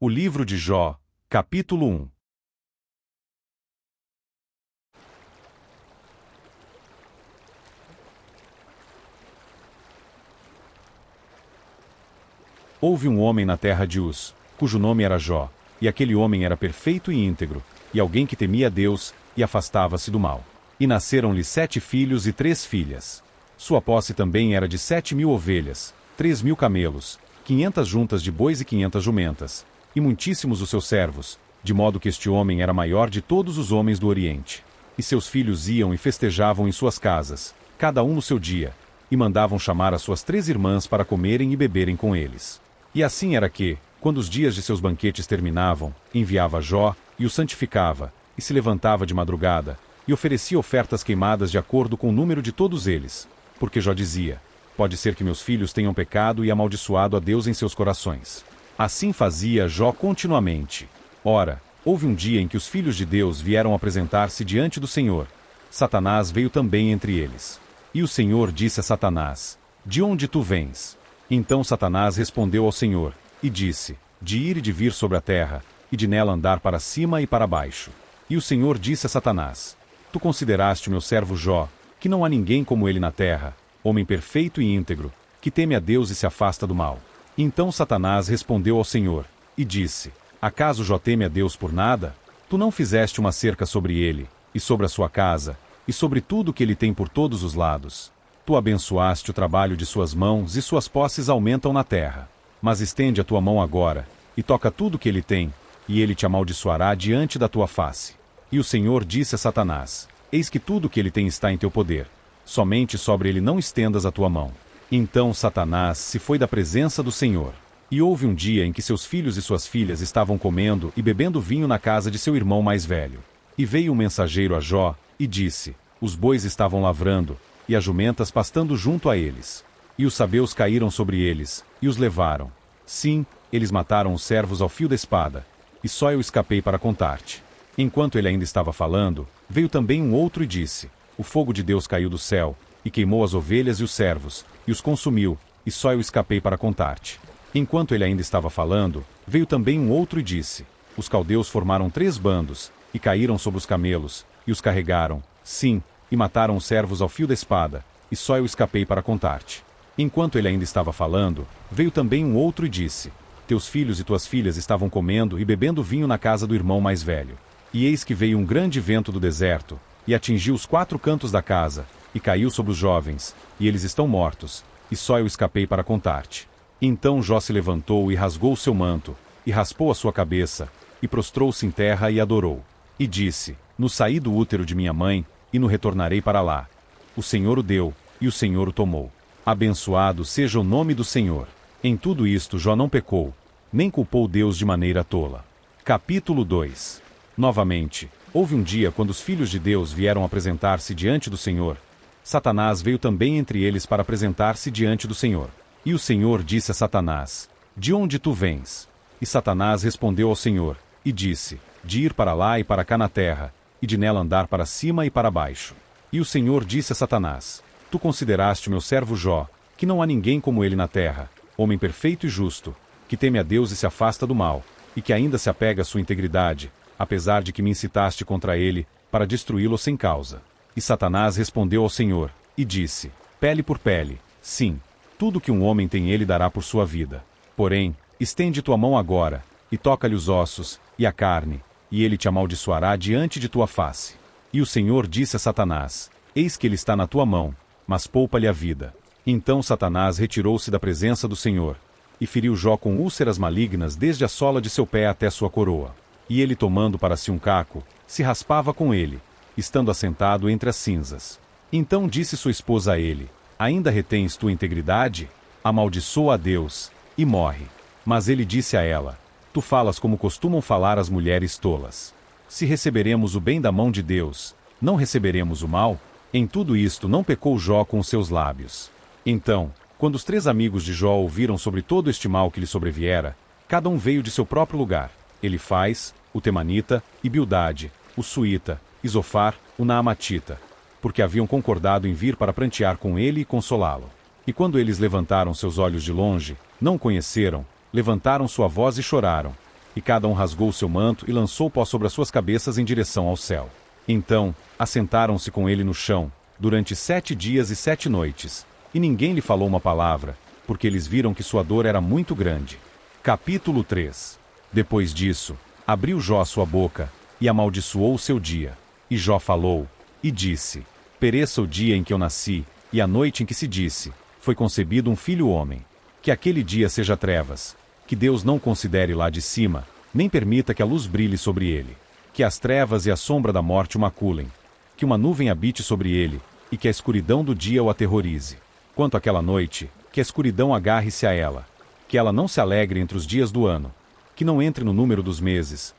O livro de Jó, capítulo 1. Houve um homem na terra de Uz, cujo nome era Jó, e aquele homem era perfeito e íntegro, e alguém que temia a Deus, e afastava-se do mal. E nasceram-lhe 7 filhos e 3 filhas. Sua posse também era de 7.000 ovelhas, 3.000 camelos, 500 juntas de bois e 500 jumentas, e muitíssimos os seus servos, de modo que este homem era maior de todos os homens do Oriente. E seus filhos iam e festejavam em suas casas, cada um no seu dia, e mandavam chamar as suas 3 irmãs para comerem e beberem com eles. E assim era que, quando os dias de seus banquetes terminavam, enviava Jó, e o santificava, e se levantava de madrugada, e oferecia ofertas queimadas de acordo com o número de todos eles. Porque Jó dizia: pode ser que meus filhos tenham pecado e amaldiçoado a Deus em seus corações. Assim fazia Jó continuamente. Ora, houve um dia em que os filhos de Deus vieram apresentar-se diante do Senhor. Satanás veio também entre eles. E o Senhor disse a Satanás: de onde tu vens? Então Satanás respondeu ao Senhor, e disse: de ir e de vir sobre a terra, e de nela andar para cima e para baixo. E o Senhor disse a Satanás: tu consideraste o meu servo Jó, que não há ninguém como ele na terra, homem perfeito e íntegro, que teme a Deus e se afasta do mal. Então Satanás respondeu ao Senhor, e disse: acaso Jó teme a Deus por nada? Tu não fizeste uma cerca sobre ele, e sobre a sua casa, e sobre tudo que ele tem por todos os lados. Tu abençoaste o trabalho de suas mãos, e suas posses aumentam na terra. Mas estende a tua mão agora, e toca tudo que ele tem, e ele te amaldiçoará diante da tua face. E o Senhor disse a Satanás: eis que tudo que ele tem está em teu poder. Somente sobre ele não estendas a tua mão. Então Satanás se foi da presença do Senhor. E houve um dia em que seus filhos e suas filhas estavam comendo e bebendo vinho na casa de seu irmão mais velho. E veio um mensageiro a Jó, e disse: os bois estavam lavrando, e as jumentas pastando junto a eles. E os sabeus caíram sobre eles, e os levaram. Sim, eles mataram os servos ao fio da espada, e só eu escapei para contar-te. Enquanto ele ainda estava falando, veio também um outro e disse: o fogo de Deus caiu do céu, e queimou as ovelhas e os servos, e os consumiu, e só eu escapei para contar-te. Enquanto ele ainda estava falando, veio também um outro e disse: os caldeus formaram 3 bandos, e caíram sobre os camelos, e os carregaram, sim, e mataram os servos ao fio da espada, e só eu escapei para contar-te. Enquanto ele ainda estava falando, veio também um outro e disse: teus filhos e tuas filhas estavam comendo e bebendo vinho na casa do irmão mais velho. E eis que veio um grande vento do deserto, e atingiu os 4 cantos da casa, e caiu sobre os jovens, e eles estão mortos, e só eu escapei para contar-te. Então Jó se levantou e rasgou o seu manto, e raspou a sua cabeça, e prostrou-se em terra e adorou. E disse: no saí do útero de minha mãe, e no retornarei para lá. O Senhor o deu, e o Senhor o tomou. Abençoado seja o nome do Senhor. Em tudo isto Jó não pecou, nem culpou Deus de maneira tola. Capítulo 2. Novamente, houve um dia quando os filhos de Deus vieram apresentar-se diante do Senhor. Satanás veio também entre eles para apresentar-se diante do Senhor. E o Senhor disse a Satanás: de onde tu vens? E Satanás respondeu ao Senhor, e disse: de ir para lá e para cá na terra, e de nela andar para cima e para baixo. E o Senhor disse a Satanás: tu consideraste o meu servo Jó, que não há ninguém como ele na terra, homem perfeito e justo, que teme a Deus e se afasta do mal, e que ainda se apega à sua integridade, apesar de que me incitaste contra ele, para destruí-lo sem causa. E Satanás respondeu ao Senhor, e disse: pele por pele, sim, tudo que um homem tem ele dará por sua vida. Porém, estende tua mão agora, e toca-lhe os ossos, e a carne, e ele te amaldiçoará diante de tua face. E o Senhor disse a Satanás: eis que ele está na tua mão, mas poupa-lhe a vida. Então Satanás retirou-se da presença do Senhor, e feriu Jó com úlceras malignas desde a sola de seu pé até sua coroa. E ele, tomando para si um caco, se raspava com ele, estando assentado entre as cinzas. Então disse sua esposa a ele: ainda retens tua integridade? Amaldiçoa a Deus, e morre. Mas ele disse a ela: tu falas como costumam falar as mulheres tolas. Se receberemos o bem da mão de Deus, não receberemos o mal? Em tudo isto não pecou Jó com os seus lábios. Então, quando os 3 amigos de Jó ouviram sobre todo este mal que lhe sobreviera, cada um veio de seu próprio lugar: Elifaz, o Temanita, e Bildade, o Suíta, e Zofar, o Naamatita, porque haviam concordado em vir para prantear com ele e consolá-lo. E quando eles levantaram seus olhos de longe, não o conheceram, levantaram sua voz e choraram. e cada um rasgou o seu manto e lançou pó sobre as suas cabeças em direção ao céu. Então, assentaram-se com ele no chão, durante 7 dias e 7 noites, e ninguém lhe falou uma palavra, porque eles viram que sua dor era muito grande. Capítulo 3. Depois disso, abriu Jó sua boca, e amaldiçoou o seu dia. E Jó falou, e disse: pereça o dia em que eu nasci, e a noite em que se disse, foi concebido um filho homem. Que aquele dia seja trevas, que Deus não considere lá de cima, nem permita que a luz brilhe sobre ele. Que as trevas e a sombra da morte o maculem. Que uma nuvem habite sobre ele, e que a escuridão do dia o aterrorize. Quanto àquela noite, que a escuridão agarre-se a ela. Que ela não se alegre entre os dias do ano. Que não entre no número dos meses.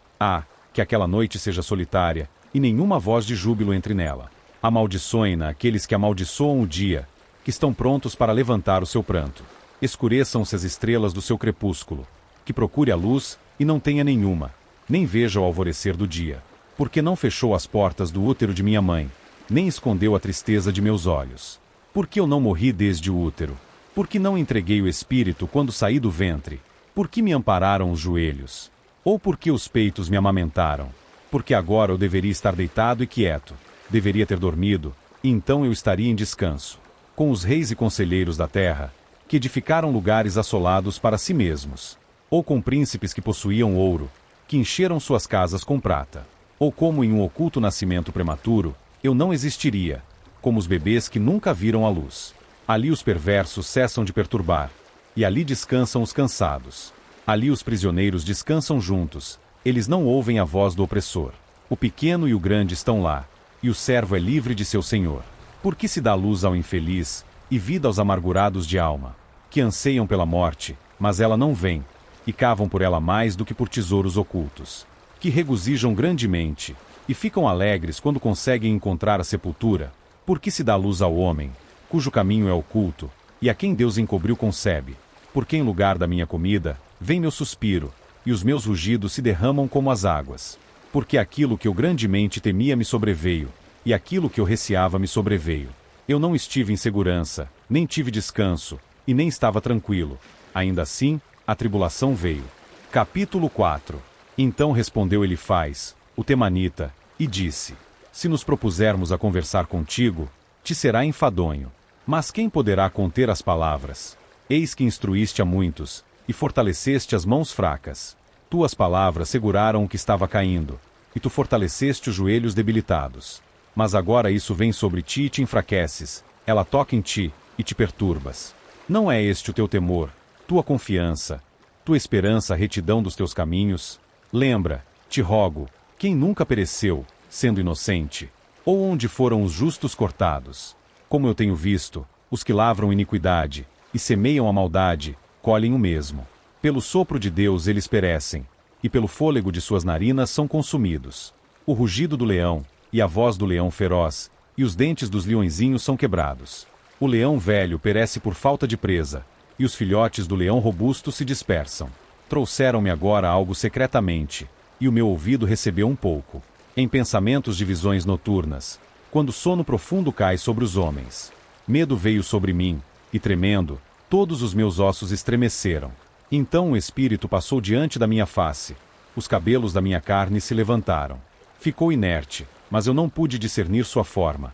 Que aquela noite seja solitária, e nenhuma voz de júbilo entre nela. Amaldiçoem-na aqueles que amaldiçoam o dia, que estão prontos para levantar o seu pranto. Escureçam-se as estrelas do seu crepúsculo. Que procure a luz, e não tenha nenhuma, nem veja o alvorecer do dia. Porque não fechou as portas do útero de minha mãe, nem escondeu a tristeza de meus olhos. Porque eu não morri desde o útero? Porque não entreguei o espírito quando saí do ventre? Porque me ampararam os joelhos? Ou porque os peitos me amamentaram? Porque agora eu deveria estar deitado e quieto, deveria ter dormido, e então eu estaria em descanso, com os reis e conselheiros da terra, que edificaram lugares assolados para si mesmos, ou com príncipes que possuíam ouro, que encheram suas casas com prata, ou como em um oculto nascimento prematuro, eu não existiria, como os bebês que nunca viram a luz. Ali os perversos cessam de perturbar, e ali descansam os cansados. Ali os prisioneiros descansam juntos, eles não ouvem a voz do opressor. O pequeno e o grande estão lá, e o servo é livre de seu senhor. Por que se dá luz ao infeliz, e vida aos amargurados de alma, que anseiam pela morte, mas ela não vem, e cavam por ela mais do que por tesouros ocultos, que regozijam grandemente, e ficam alegres quando conseguem encontrar a sepultura? Por que se dá luz ao homem, cujo caminho é oculto, e a quem Deus encobriu concebe? Porque em lugar da minha comida, vem meu suspiro, e os meus rugidos se derramam como as águas. Porque aquilo que eu grandemente temia me sobreveio, e aquilo que eu receava me sobreveio. Eu não estive em segurança, nem tive descanso, e nem estava tranquilo. Ainda assim, a tribulação veio. Capítulo 4. Então respondeu Elifaz, o temanita, e disse: se nos propusermos a conversar contigo, te será enfadonho. Mas quem poderá conter as palavras? Eis que instruíste a muitos, e fortaleceste as mãos fracas. Tuas palavras seguraram o que estava caindo, e tu fortaleceste os joelhos debilitados. Mas agora isso vem sobre ti e te enfraqueces, ela toca em ti, e te perturbas. Não é este o teu temor, tua confiança, tua esperança a retidão dos teus caminhos? Lembra, te rogo, quem nunca pereceu, sendo inocente? Ou onde foram os justos cortados? Como eu tenho visto, os que lavram iniquidade, e semeiam a maldade, colhem o mesmo. Pelo sopro de Deus eles perecem, e pelo fôlego de suas narinas são consumidos. O rugido do leão, e a voz do leão feroz, e os dentes dos leõezinhos são quebrados. O leão velho perece por falta de presa, e os filhotes do leão robusto se dispersam. Trouxeram-me agora algo secretamente, e o meu ouvido recebeu um pouco. Em pensamentos de visões noturnas, quando sono profundo cai sobre os homens. Medo veio sobre mim, e tremendo, todos os meus ossos estremeceram. Então o espírito passou diante da minha face, os cabelos da minha carne se levantaram. Ficou inerte, mas eu não pude discernir sua forma.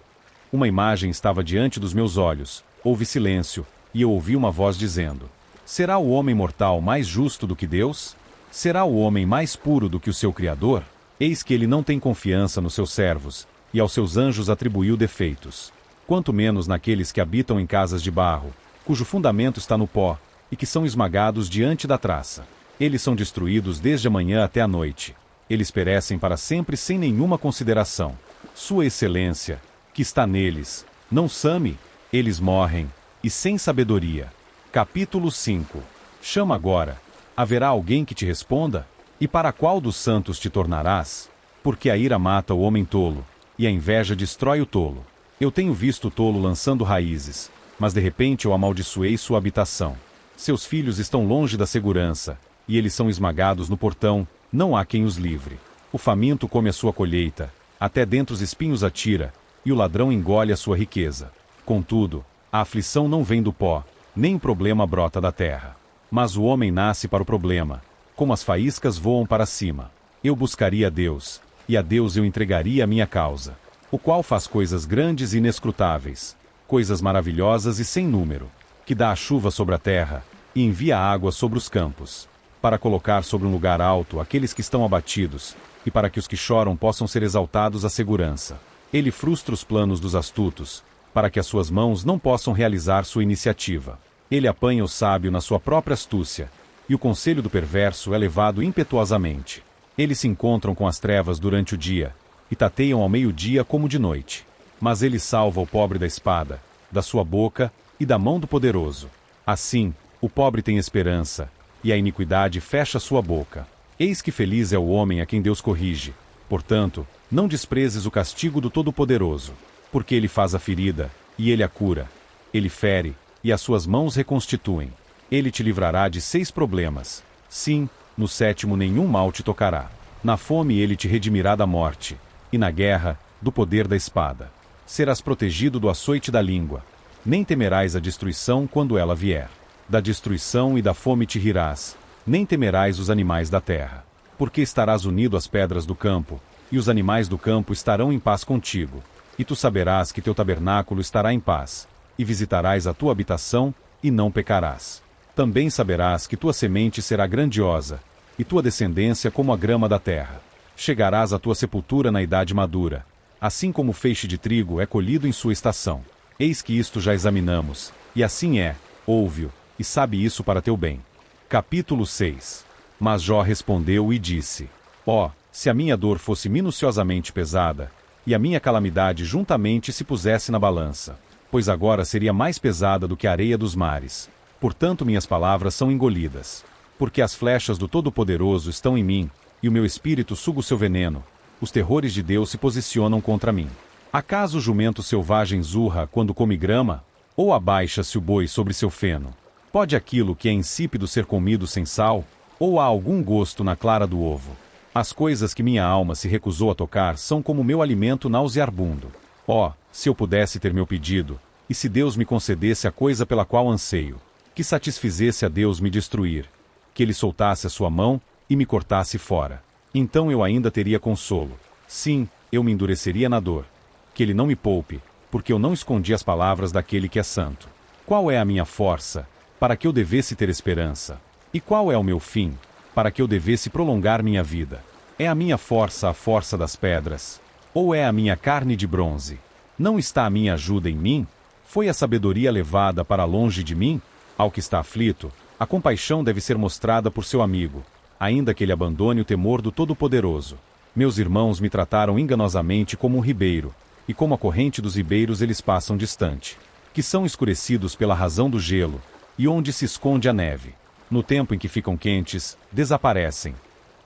Uma imagem estava diante dos meus olhos, houve silêncio, e eu ouvi uma voz dizendo: será o homem mortal mais justo do que Deus? Será o homem mais puro do que o seu Criador? Eis que ele não tem confiança nos seus servos, e aos seus anjos atribuiu defeitos. Quanto menos naqueles que habitam em casas de barro, cujo fundamento está no pó, e que são esmagados diante da traça. Eles são destruídos desde a manhã até a noite. Eles perecem para sempre sem nenhuma consideração. Sua excelência, que está neles, não same, eles morrem, e sem sabedoria. Capítulo 5. Chama agora. Haverá alguém que te responda? E para qual dos santos te tornarás? Porque a ira mata o homem tolo, e a inveja destrói o tolo. Eu tenho visto o tolo lançando raízes, mas de repente eu amaldiçoei sua habitação. Seus filhos estão longe da segurança, e eles são esmagados no portão, não há quem os livre. O faminto come a sua colheita, até dentro os espinhos atira, e o ladrão engole a sua riqueza. Contudo, a aflição não vem do pó, nem o problema brota da terra. Mas o homem nasce para o problema. como as faíscas voam para cima. Eu buscaria a Deus, e a Deus eu entregaria a minha causa, o qual faz coisas grandes e inescrutáveis, coisas maravilhosas e sem número, que dá a chuva sobre a terra, e envia água sobre os campos, para colocar sobre um lugar alto aqueles que estão abatidos, e para que os que choram possam ser exaltados à segurança. Ele frustra os planos dos astutos, para que as suas mãos não possam realizar sua iniciativa. Ele apanha o sábio na sua própria astúcia, e o conselho do perverso é levado impetuosamente. Eles se encontram com as trevas durante o dia, e tateiam ao meio-dia como de noite. Mas ele salva o pobre da espada, da sua boca e da mão do poderoso. Assim, o pobre tem esperança, e a iniquidade fecha sua boca. Eis que feliz é o homem a quem Deus corrige. Portanto, não desprezes o castigo do Todo-Poderoso, porque ele faz a ferida, e ele a cura. Ele fere, e as suas mãos reconstituem. Ele te livrará de 6 problemas. Sim, no 7º nenhum mal te tocará. Na fome ele te redimirá da morte, e na guerra, do poder da espada. Serás protegido do açoite da língua. Nem temerás a destruição quando ela vier. Da destruição e da fome te rirás, nem temerás os animais da terra. Porque estarás unido às pedras do campo, e os animais do campo estarão em paz contigo. E tu saberás que teu tabernáculo estará em paz, e visitarás a tua habitação, e não pecarás. Também saberás que tua semente será grandiosa, e tua descendência como a grama da terra. Chegarás à tua sepultura na idade madura, assim como o feixe de trigo é colhido em sua estação. Eis que isto já examinamos, e assim é, ouve-o, e sabe isso para teu bem. Capítulo 6. Mas Jó respondeu e disse: Ó, se a minha dor fosse minuciosamente pesada, e a minha calamidade juntamente se pusesse na balança, pois agora seria mais pesada do que a areia dos mares. Portanto minhas palavras são engolidas. Porque as flechas do Todo-Poderoso estão em mim, e o meu espírito suga o seu veneno, os terrores de Deus se posicionam contra mim. Acaso o jumento selvagem zurra quando come grama? Ou abaixa-se o boi sobre seu feno? Pode aquilo que é insípido ser comido sem sal? Ou há algum gosto na clara do ovo? As coisas que minha alma se recusou a tocar são como meu alimento nauseabundo. Ó, se eu pudesse ter meu pedido, e se Deus me concedesse a coisa pela qual anseio, que satisfizesse a Deus me destruir, que ele soltasse a sua mão e me cortasse fora. Então eu ainda teria consolo. Sim, eu me endureceria na dor. Que ele não me poupe, porque eu não escondi as palavras daquele que é santo. Qual é a minha força, para que eu devesse ter esperança? E qual é o meu fim, para que eu devesse prolongar minha vida? É a minha força a força das pedras? Ou é a minha carne de bronze? Não está a minha ajuda em mim? Foi a sabedoria levada para longe de mim? Ao que está aflito, a compaixão deve ser mostrada por seu amigo, ainda que ele abandone o temor do Todo-Poderoso. Meus irmãos me trataram enganosamente como um ribeiro, e como a corrente dos ribeiros eles passam distante, que são escurecidos pela razão do gelo, e onde se esconde a neve. No tempo em que ficam quentes, desaparecem.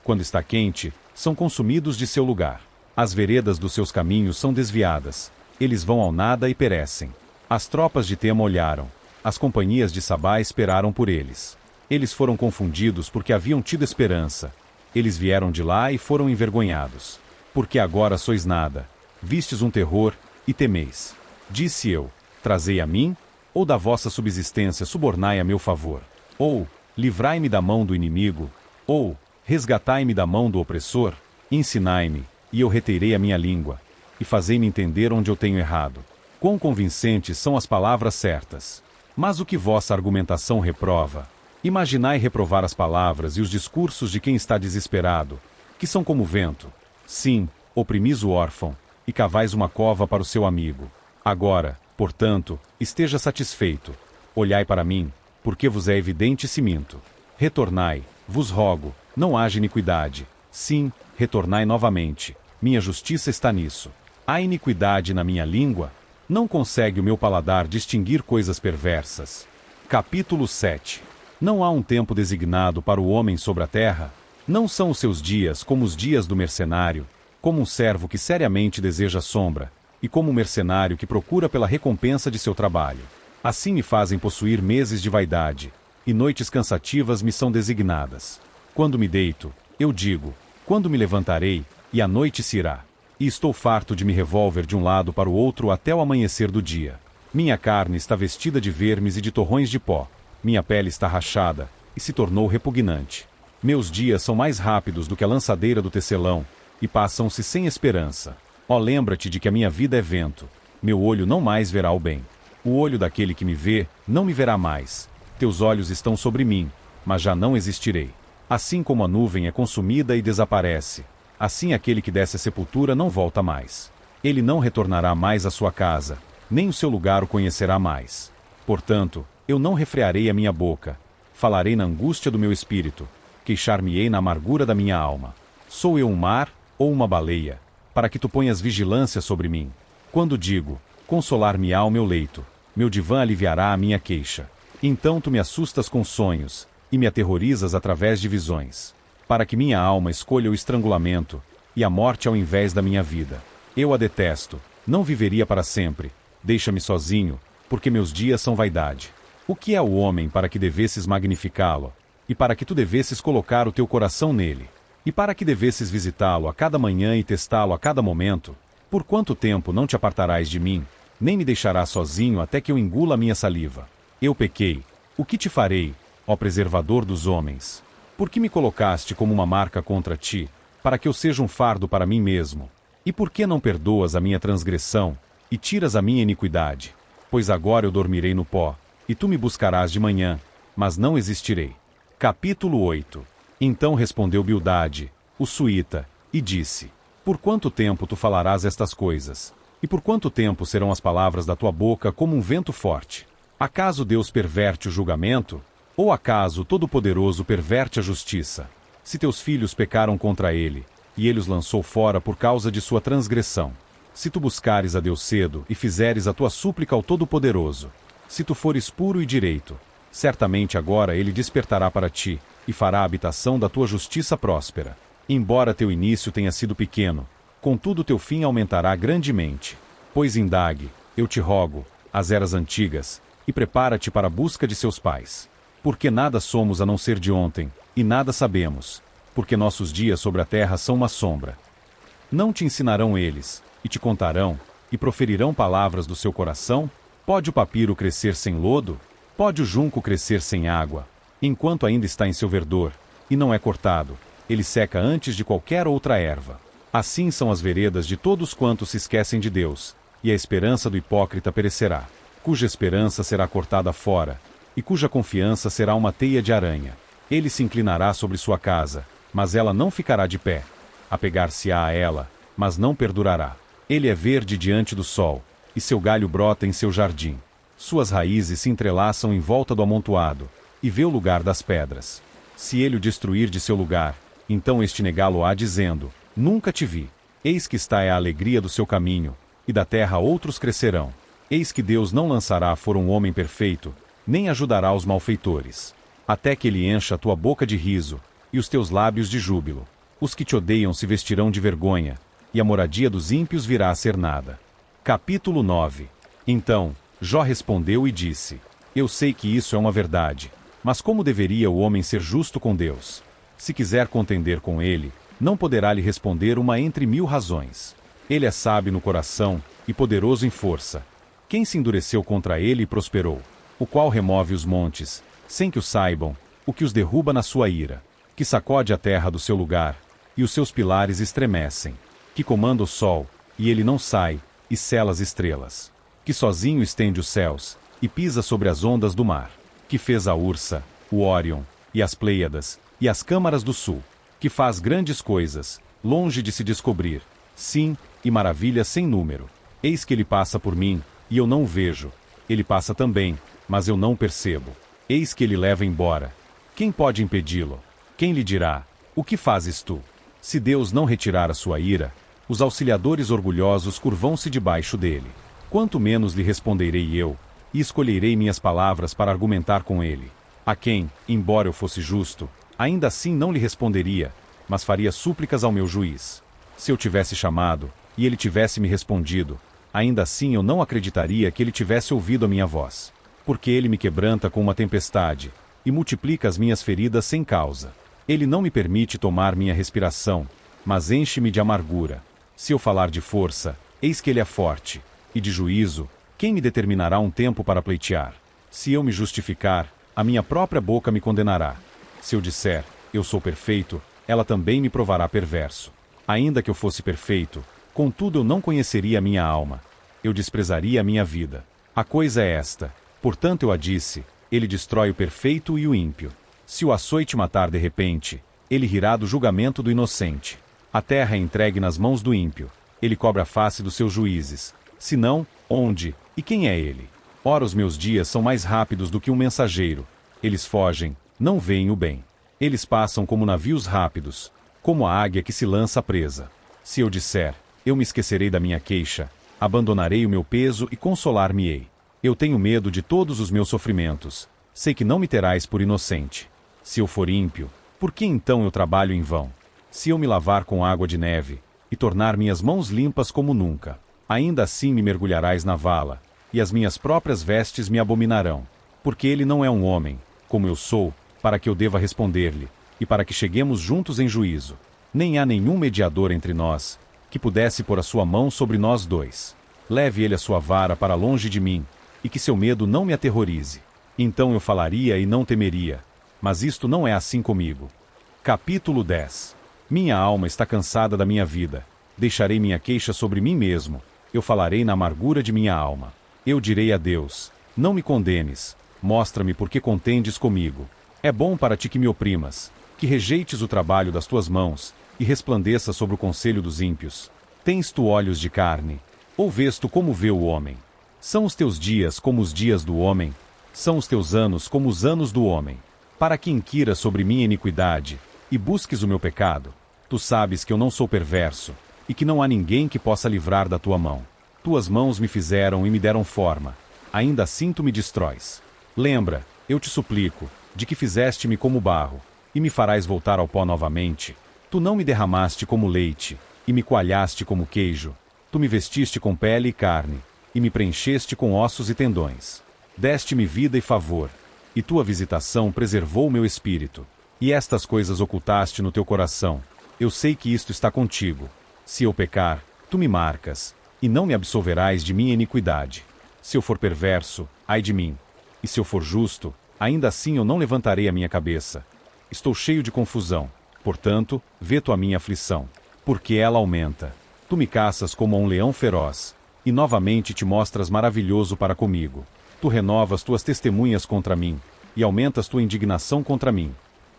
Quando está quente, são consumidos de seu lugar. As veredas dos seus caminhos são desviadas. Eles vão ao nada e perecem. As tropas de Tema olharam. As companhias de Sabá esperaram por eles. Eles foram confundidos porque haviam tido esperança. Eles vieram de lá e foram envergonhados. Porque agora sois nada. Vistes um terror, e temeis. Disse eu: trazei a mim, ou da vossa subsistência subornai a meu favor. Ou, livrai-me da mão do inimigo, ou, resgatai-me da mão do opressor. Ensinai-me, e eu reterei a minha língua, e fazei-me entender onde eu tenho errado. Quão convincentes são as palavras certas! Mas o que vossa argumentação reprova? Imaginai reprovar as palavras e os discursos de quem está desesperado, que são como vento. Sim, oprimis o órfão, e cavais uma cova para o seu amigo. Agora, portanto, esteja satisfeito. Olhai para mim, porque vos é evidente se minto. Retornai, vos rogo, não haja iniquidade. Sim, retornai novamente. Minha justiça está nisso. Há iniquidade na minha língua? Não consegue o meu paladar distinguir coisas perversas. Capítulo 7. Não há um tempo designado para o homem sobre a terra? Não são os seus dias como os dias do mercenário, como um servo que seriamente deseja sombra, e como um mercenário que procura pela recompensa de seu trabalho. Assim me fazem possuir meses de vaidade, e noites cansativas me são designadas. Quando me deito, eu digo: quando me levantarei, e a noite se irá. E estou farto de me revolver de um lado para o outro até o amanhecer do dia. Minha carne está vestida de vermes e de torrões de pó. Minha pele está rachada, e se tornou repugnante. Meus dias são mais rápidos do que a lançadeira do tecelão, e passam-se sem esperança. Ó, lembra-te de que a minha vida é vento. Meu olho não mais verá o bem. O olho daquele que me vê, não me verá mais. Teus olhos estão sobre mim, mas já não existirei. Assim como a nuvem é consumida e desaparece, assim aquele que desce à sepultura não volta mais. Ele não retornará mais à sua casa, nem o seu lugar o conhecerá mais. Portanto, eu não refrearei a minha boca. Falarei na angústia do meu espírito. Queixar-me-ei na amargura da minha alma. Sou eu um mar ou uma baleia, para que tu ponhas vigilância sobre mim? Quando digo, consolar-me-á o meu leito, meu divã aliviará a minha queixa. Então tu me assustas com sonhos, e me aterrorizas através de visões, para que minha alma escolha o estrangulamento, e a morte ao invés da minha vida. Eu a detesto, não viveria para sempre. Deixa-me sozinho, porque meus dias são vaidade. O que é o homem para que devesses magnificá-lo, e para que tu devesses colocar o teu coração nele, e para que devesses visitá-lo a cada manhã e testá-lo a cada momento? Por quanto tempo não te apartarás de mim, nem me deixarás sozinho até que eu engula a minha saliva? Eu pequei. O que te farei, ó preservador dos homens? Por que me colocaste como uma marca contra ti, para que eu seja um fardo para mim mesmo? E por que não perdoas a minha transgressão, e tiras a minha iniquidade? Pois agora eu dormirei no pó, e tu me buscarás de manhã, mas não existirei. Capítulo 8. Então respondeu Bildade, o suíta, e disse: Por quanto tempo tu falarás estas coisas? E por quanto tempo serão as palavras da tua boca como um vento forte? Acaso Deus perverte o julgamento? Ou acaso o Todo-Poderoso perverte a justiça? Se teus filhos pecaram contra ele, e ele os lançou fora por causa de sua transgressão. Se tu buscares a Deus cedo e fizeres a tua súplica ao Todo-Poderoso, se tu fores puro e direito, certamente agora ele despertará para ti, e fará a habitação da tua justiça próspera. Embora teu início tenha sido pequeno, contudo teu fim aumentará grandemente. Pois indague, eu te rogo, as eras antigas, e prepara-te para a busca de seus pais. Porque nada somos a não ser de ontem, e nada sabemos, porque nossos dias sobre a terra são uma sombra. Não te ensinarão eles, e te contarão, e proferirão palavras do seu coração? Pode o papiro crescer sem lodo? Pode o junco crescer sem água? Enquanto ainda está em seu verdor, e não é cortado, ele seca antes de qualquer outra erva. Assim são as veredas de todos quantos se esquecem de Deus, e a esperança do hipócrita perecerá, cuja esperança será cortada fora, e cuja confiança será uma teia de aranha. Ele se inclinará sobre sua casa, mas ela não ficará de pé. Apegar-se-á a ela, mas não perdurará. Ele é verde diante do sol, e seu galho brota em seu jardim. Suas raízes se entrelaçam em volta do amontoado, e vê o lugar das pedras. Se ele o destruir de seu lugar, então este negá-lo-á dizendo: Nunca te vi. Eis que está é a alegria do seu caminho, e da terra outros crescerão. Eis que Deus não lançará fora um homem perfeito, nem ajudará os malfeitores. Até que ele encha a tua boca de riso, e os teus lábios de júbilo. Os que te odeiam se vestirão de vergonha, e a moradia dos ímpios virá a ser nada. Capítulo 9. Então, Jó respondeu e disse: Eu sei que isso é uma verdade, mas como deveria o homem ser justo com Deus? Se quiser contender com ele, não poderá lhe responder uma entre 1000 razões. Ele é sábio no coração, e poderoso em força. Quem se endureceu contra ele e prosperou? O qual remove os montes, sem que o saibam, o que os derruba na sua ira, que sacode a terra do seu lugar, e os seus pilares estremecem, que comanda o sol, e ele não sai, e sela as estrelas, que sozinho estende os céus, e pisa sobre as ondas do mar, que fez a Ursa, o Órion, e as Pleiadas, e as câmaras do sul, que faz grandes coisas, longe de se descobrir, sim, e maravilhas sem número. Eis que ele passa por mim, e eu não o vejo, ele passa também, mas eu não o percebo. Eis que ele leva embora. Quem pode impedi-lo? Quem lhe dirá: O que fazes tu? Se Deus não retirar a sua ira, os auxiliadores orgulhosos curvão-se debaixo dele. Quanto menos lhe responderei eu, e escolherei minhas palavras para argumentar com ele. A quem, embora eu fosse justo, ainda assim não lhe responderia, mas faria súplicas ao meu juiz. Se eu tivesse chamado, e ele tivesse me respondido, ainda assim eu não acreditaria que ele tivesse ouvido a minha voz. Porque ele me quebranta com uma tempestade, e multiplica as minhas feridas sem causa. Ele não me permite tomar minha respiração, mas enche-me de amargura. Se eu falar de força, eis que ele é forte, e de juízo, quem me determinará um tempo para pleitear? Se eu me justificar, a minha própria boca me condenará. Se eu disser: eu sou perfeito, ela também me provará perverso. Ainda que eu fosse perfeito, contudo eu não conheceria a minha alma. Eu desprezaria a minha vida. A coisa é esta. Portanto eu a disse, ele destrói o perfeito e o ímpio. Se o açoite matar de repente, ele rirá do julgamento do inocente. A terra é entregue nas mãos do ímpio. Ele cobre a face dos seus juízes. Se não, onde, e quem é ele? Ora, os meus dias são mais rápidos do que um mensageiro. Eles fogem, não veem o bem. Eles passam como navios rápidos, como a águia que se lança presa. Se eu disser, eu me esquecerei da minha queixa, abandonarei o meu peso e consolar-me-ei. Eu tenho medo de todos os meus sofrimentos. Sei que não me terás por inocente. Se eu for ímpio, por que então eu trabalho em vão? Se eu me lavar com água de neve, e tornar minhas mãos limpas como nunca, ainda assim me mergulharás na vala, e as minhas próprias vestes me abominarão. Porque ele não é um homem, como eu sou, para que eu deva responder-lhe, e para que cheguemos juntos em juízo. Nem há nenhum mediador entre nós, que pudesse pôr a sua mão sobre nós dois. Leve ele a sua vara para longe de mim, e que seu medo não me aterrorize. Então eu falaria e não temeria. Mas isto não é assim comigo. Capítulo 10. Minha alma está cansada da minha vida. Deixarei minha queixa sobre mim mesmo. Eu falarei na amargura de minha alma. Eu direi a Deus, não me condenes. Mostra-me por que contendes comigo. É bom para ti que me oprimas, que rejeites o trabalho das tuas mãos, e resplandeça sobre o conselho dos ímpios. Tens tu olhos de carne? Ou vês tu como vê o homem? São os teus dias como os dias do homem? São os teus anos como os anos do homem? Para que inquiras sobre minha iniquidade, e busques o meu pecado? Tu sabes que eu não sou perverso, e que não há ninguém que possa livrar da tua mão. Tuas mãos me fizeram e me deram forma. Ainda assim tu me destróis. Lembra, eu te suplico, de que fizeste-me como barro, e me farás voltar ao pó novamente. Tu não me derramaste como leite, e me coalhaste como queijo. Tu me vestiste com pele e carne, e me preencheste com ossos e tendões. Deste-me vida e favor, e tua visitação preservou o meu espírito. E estas coisas ocultaste no teu coração. Eu sei que isto está contigo. Se eu pecar, tu me marcas, e não me absolverás de minha iniquidade. Se eu for perverso, ai de mim. E se eu for justo, ainda assim eu não levantarei a minha cabeça. Estou cheio de confusão, portanto, vê tu a minha aflição, porque ela aumenta. Tu me caças como a um leão feroz, e novamente te mostras maravilhoso para comigo. Tu renovas tuas testemunhas contra mim, e aumentas tua indignação contra mim.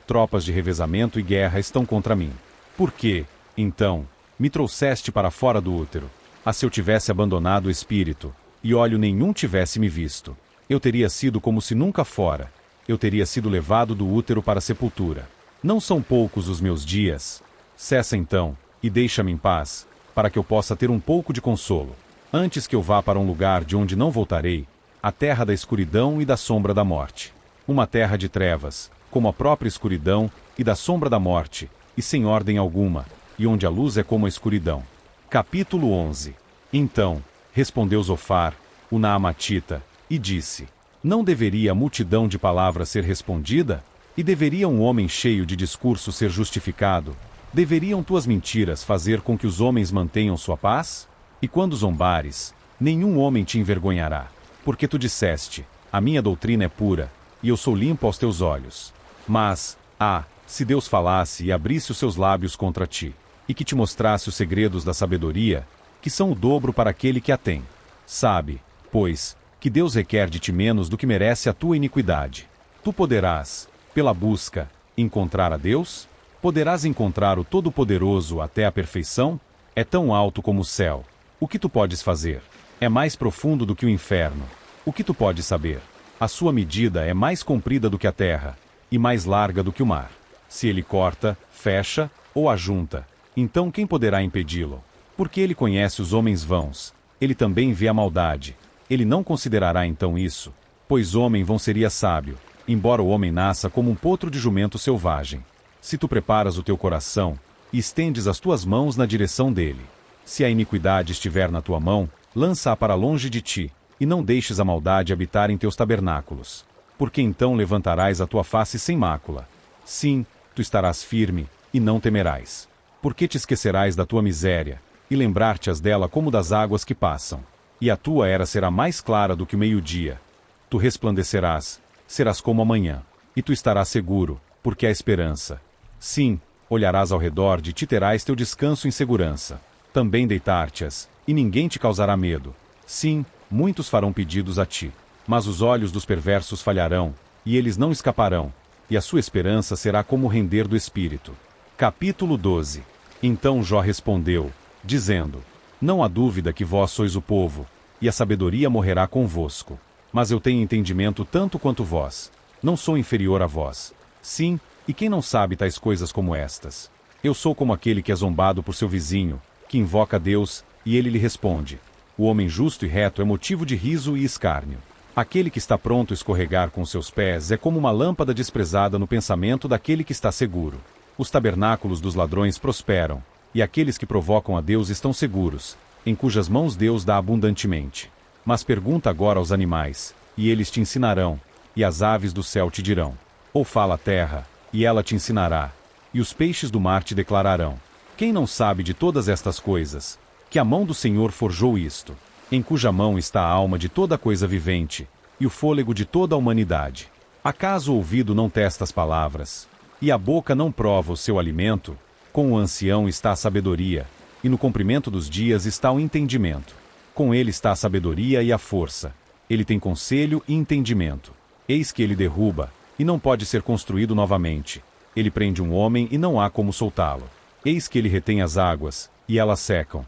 Tropas de revezamento e guerra estão contra mim. Por que, então, me trouxeste para fora do útero? Ah, se eu tivesse abandonado o espírito, e olho nenhum tivesse me visto. Eu teria sido como se nunca fora. Eu teria sido levado do útero para a sepultura. Não são poucos os meus dias. Cessa então, e deixa-me em paz, para que eu possa ter um pouco de consolo. Antes que eu vá para um lugar de onde não voltarei, a terra da escuridão e da sombra da morte. Uma terra de trevas, como a própria escuridão, e da sombra da morte, e sem ordem alguma, e onde a luz é como a escuridão. Capítulo 11. Então, respondeu Zofar, o Naamatita, e disse: Não deveria a multidão de palavras ser respondida? E deveria um homem cheio de discurso ser justificado? Deveriam tuas mentiras fazer com que os homens mantenham sua paz? E quando zombares, nenhum homem te envergonhará. Porque tu disseste, a minha doutrina é pura, e eu sou limpo aos teus olhos. Mas, se Deus falasse e abrisse os seus lábios contra ti, e que te mostrasse os segredos da sabedoria, que são o dobro para aquele que a tem. Sabe, pois, que Deus requer de ti menos do que merece a tua iniquidade. Tu poderás, pela busca, encontrar a Deus? Poderás encontrar o Todo-Poderoso até a perfeição? É tão alto como o céu. O que tu podes fazer? É mais profundo do que o inferno. O que tu podes saber? A sua medida é mais comprida do que a terra, e mais larga do que o mar. Se ele corta, fecha, ou ajunta, então quem poderá impedi-lo? Porque ele conhece os homens vãos. Ele também vê a maldade. Ele não considerará então isso, pois homem vão seria sábio, embora o homem nasça como um potro de jumento selvagem. Se tu preparas o teu coração, e estendes as tuas mãos na direção dele. Se a iniquidade estiver na tua mão, lança-a para longe de ti, e não deixes a maldade habitar em teus tabernáculos. Porque então levantarás a tua face sem mácula. Sim, tu estarás firme, e não temerás. Porque te esquecerás da tua miséria, e lembrar-te-ás dela como das águas que passam. E a tua era será mais clara do que o meio-dia. Tu resplandecerás, serás como a manhã, e tu estarás seguro, porque há esperança. Sim, olharás ao redor de ti, terás teu descanso em segurança. Também deitar-te-ás, e ninguém te causará medo. Sim, muitos farão pedidos a ti. Mas os olhos dos perversos falharão, e eles não escaparão, e a sua esperança será como o render do espírito. Capítulo 12. Então Jó respondeu, dizendo: Não há dúvida que vós sois o povo, e a sabedoria morrerá convosco. Mas eu tenho entendimento tanto quanto vós. Não sou inferior a vós. Sim, e quem não sabe tais coisas como estas? Eu sou como aquele que é zombado por seu vizinho, que invoca a Deus, e ele lhe responde. O homem justo e reto é motivo de riso e escárnio. Aquele que está pronto a escorregar com seus pés é como uma lâmpada desprezada no pensamento daquele que está seguro. Os tabernáculos dos ladrões prosperam, e aqueles que provocam a Deus estão seguros, em cujas mãos Deus dá abundantemente. Mas pergunta agora aos animais, e eles te ensinarão, e as aves do céu te dirão. Ou fala a terra, e ela te ensinará, e os peixes do mar te declararão. Quem não sabe de todas estas coisas, que a mão do Senhor forjou isto, em cuja mão está a alma de toda coisa vivente, e o fôlego de toda a humanidade? Acaso o ouvido não testa as palavras, e a boca não prova o seu alimento? Com o ancião está a sabedoria, e no comprimento dos dias está o entendimento. Com ele está a sabedoria e a força. Ele tem conselho e entendimento. Eis que ele derruba, e não pode ser construído novamente. Ele prende um homem e não há como soltá-lo. Eis que ele retém as águas, e elas secam.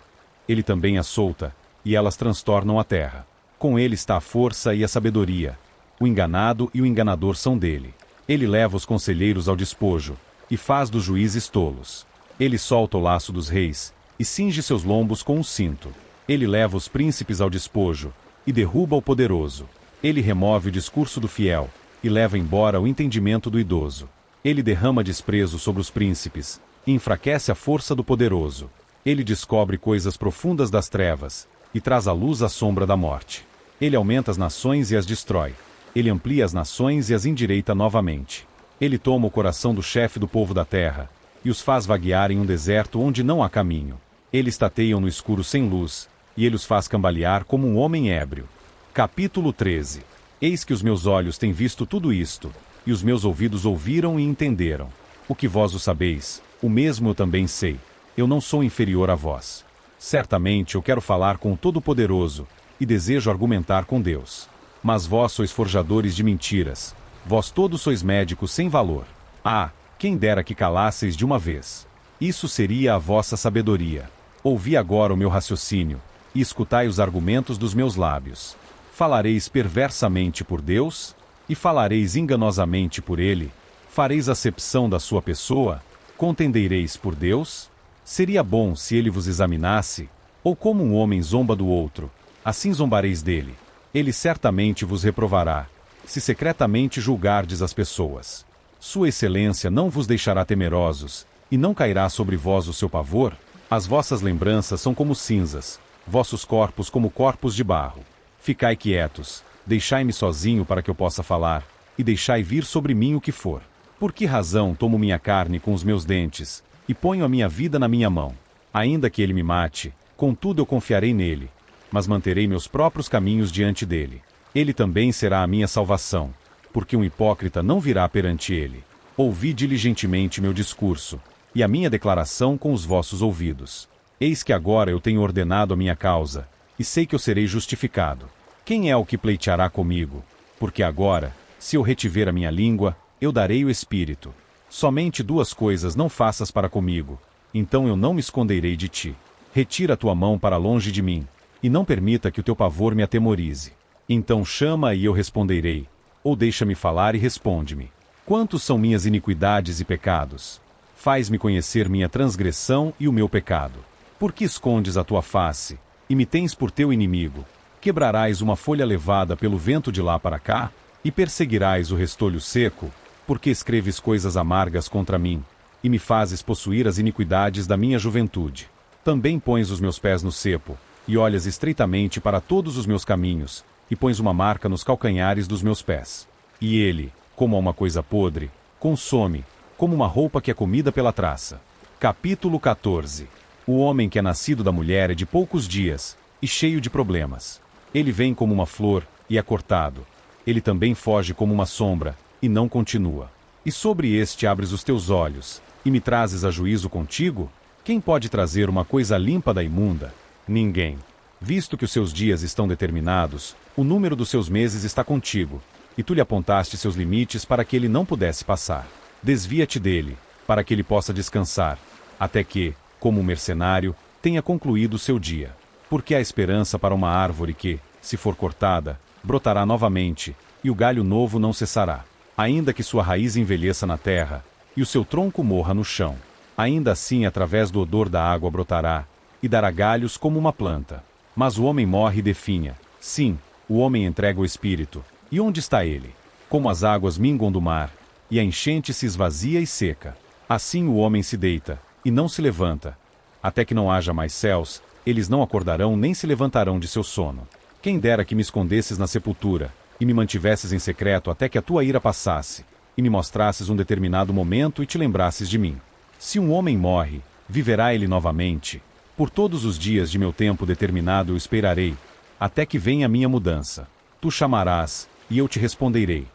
Ele também as solta, e elas transtornam a terra. Com ele está a força e a sabedoria. O enganado e o enganador são dele. Ele leva os conselheiros ao despojo, e faz dos juízes tolos. Ele solta o laço dos reis, e cinge seus lombos com um cinto. Ele leva os príncipes ao despojo, e derruba o poderoso. Ele remove o discurso do fiel, e leva embora o entendimento do idoso. Ele derrama desprezo sobre os príncipes, e enfraquece a força do poderoso. Ele descobre coisas profundas das trevas, e traz à luz a sombra da morte. Ele aumenta as nações e as destrói. Ele amplia as nações e as endireita novamente. Ele toma o coração do chefe do povo da terra, e os faz vaguear em um deserto onde não há caminho. Ele estateia no escuro sem luz, e ele os faz cambalear como um homem ébrio. Capítulo 13. Eis que os meus olhos têm visto tudo isto, e os meus ouvidos ouviram e entenderam. O que vós o sabeis, o mesmo eu também sei. Eu não sou inferior a vós. Certamente eu quero falar com o Todo-Poderoso, e desejo argumentar com Deus. Mas vós sois forjadores de mentiras. Vós todos sois médicos sem valor. Ah, quem dera que calasseis de uma vez. Isso seria a vossa sabedoria. Ouvi agora o meu raciocínio, e escutai os argumentos dos meus lábios. Falareis perversamente por Deus? E falareis enganosamente por ele? Fareis acepção da sua pessoa? Contendereis por Deus? Seria bom se ele vos examinasse, ou como um homem zomba do outro, assim zombareis dele. Ele certamente vos reprovará, se secretamente julgardes as pessoas. Sua excelência não vos deixará temerosos, e não cairá sobre vós o seu pavor? As vossas lembranças são como cinzas, vossos corpos como corpos de barro. Ficai quietos, deixai-me sozinho para que eu possa falar, e deixai vir sobre mim o que for. Por que razão tomo minha carne com os meus dentes, e ponho a minha vida na minha mão? Ainda que ele me mate, contudo eu confiarei nele, mas manterei meus próprios caminhos diante dele. Ele também será a minha salvação, porque um hipócrita não virá perante ele. Ouvi diligentemente meu discurso, e a minha declaração com os vossos ouvidos. Eis que agora eu tenho ordenado a minha causa, e sei que eu serei justificado. Quem é o que pleiteará comigo? Porque agora, se eu retiver a minha língua, eu darei o espírito. Somente duas coisas não faças para comigo, então eu não me esconderei de ti. Retira a tua mão para longe de mim, e não permita que o teu pavor me atemorize. Então chama e eu responderei, ou deixa-me falar e responde-me. Quantos são minhas iniquidades e pecados? Faz-me conhecer minha transgressão e o meu pecado. Por que escondes a tua face, e me tens por teu inimigo? Quebrarás uma folha levada pelo vento de lá para cá, e perseguirás o restolho seco, porque escreves coisas amargas contra mim, e me fazes possuir as iniquidades da minha juventude. Também pões os meus pés no cepo, e olhas estreitamente para todos os meus caminhos, e pões uma marca nos calcanhares dos meus pés. E ele, como a uma coisa podre, consome, como uma roupa que é comida pela traça. Capítulo 14. O homem que é nascido da mulher é de poucos dias, e cheio de problemas. Ele vem como uma flor, e é cortado. Ele também foge como uma sombra, e não continua. E sobre este abres os teus olhos, e me trazes a juízo contigo? Quem pode trazer uma coisa limpa da imunda? Ninguém. Visto que os seus dias estão determinados, o número dos seus meses está contigo, e tu lhe apontaste seus limites para que ele não pudesse passar. Desvia-te dele, para que ele possa descansar, até que, como um mercenário, tenha concluído o seu dia. Porque há esperança para uma árvore que, se for cortada, brotará novamente, e o galho novo não cessará. Ainda que sua raiz envelheça na terra, e o seu tronco morra no chão, ainda assim através do odor da água brotará, e dará galhos como uma planta. Mas o homem morre e definha. Sim, o homem entrega o espírito. E onde está ele? Como as águas minguam do mar, e a enchente se esvazia e seca. Assim o homem se deita, e não se levanta. Até que não haja mais céus, eles não acordarão nem se levantarão de seu sono. Quem dera que me escondesses na sepultura, e me mantivesses em secreto até que a tua ira passasse, e me mostrasses um determinado momento e te lembrasses de mim. Se um homem morre, viverá ele novamente. Por todos os dias de meu tempo determinado eu esperarei, até que venha a minha mudança. Tu chamarás, e eu te responderei.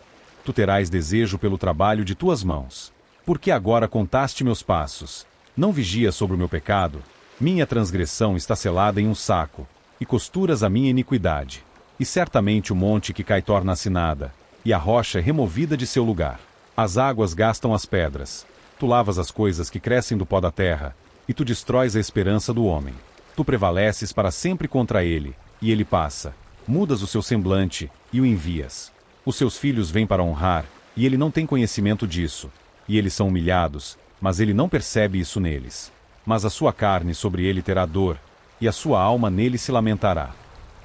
Tu terás desejo pelo trabalho de tuas mãos. Porque agora contaste meus passos. Não vigias sobre o meu pecado? Minha transgressão está selada em um saco, e costuras a minha iniquidade. E certamente o monte que cai torna-se nada, e a rocha é removida de seu lugar. As águas gastam as pedras. Tu lavas as coisas que crescem do pó da terra, e tu destróis a esperança do homem. Tu prevaleces para sempre contra ele, e ele passa. Mudas o seu semblante, e o envias. Os seus filhos vêm para honrar, e ele não tem conhecimento disso. E eles são humilhados, mas ele não percebe isso neles. Mas a sua carne sobre ele terá dor, e a sua alma nele se lamentará.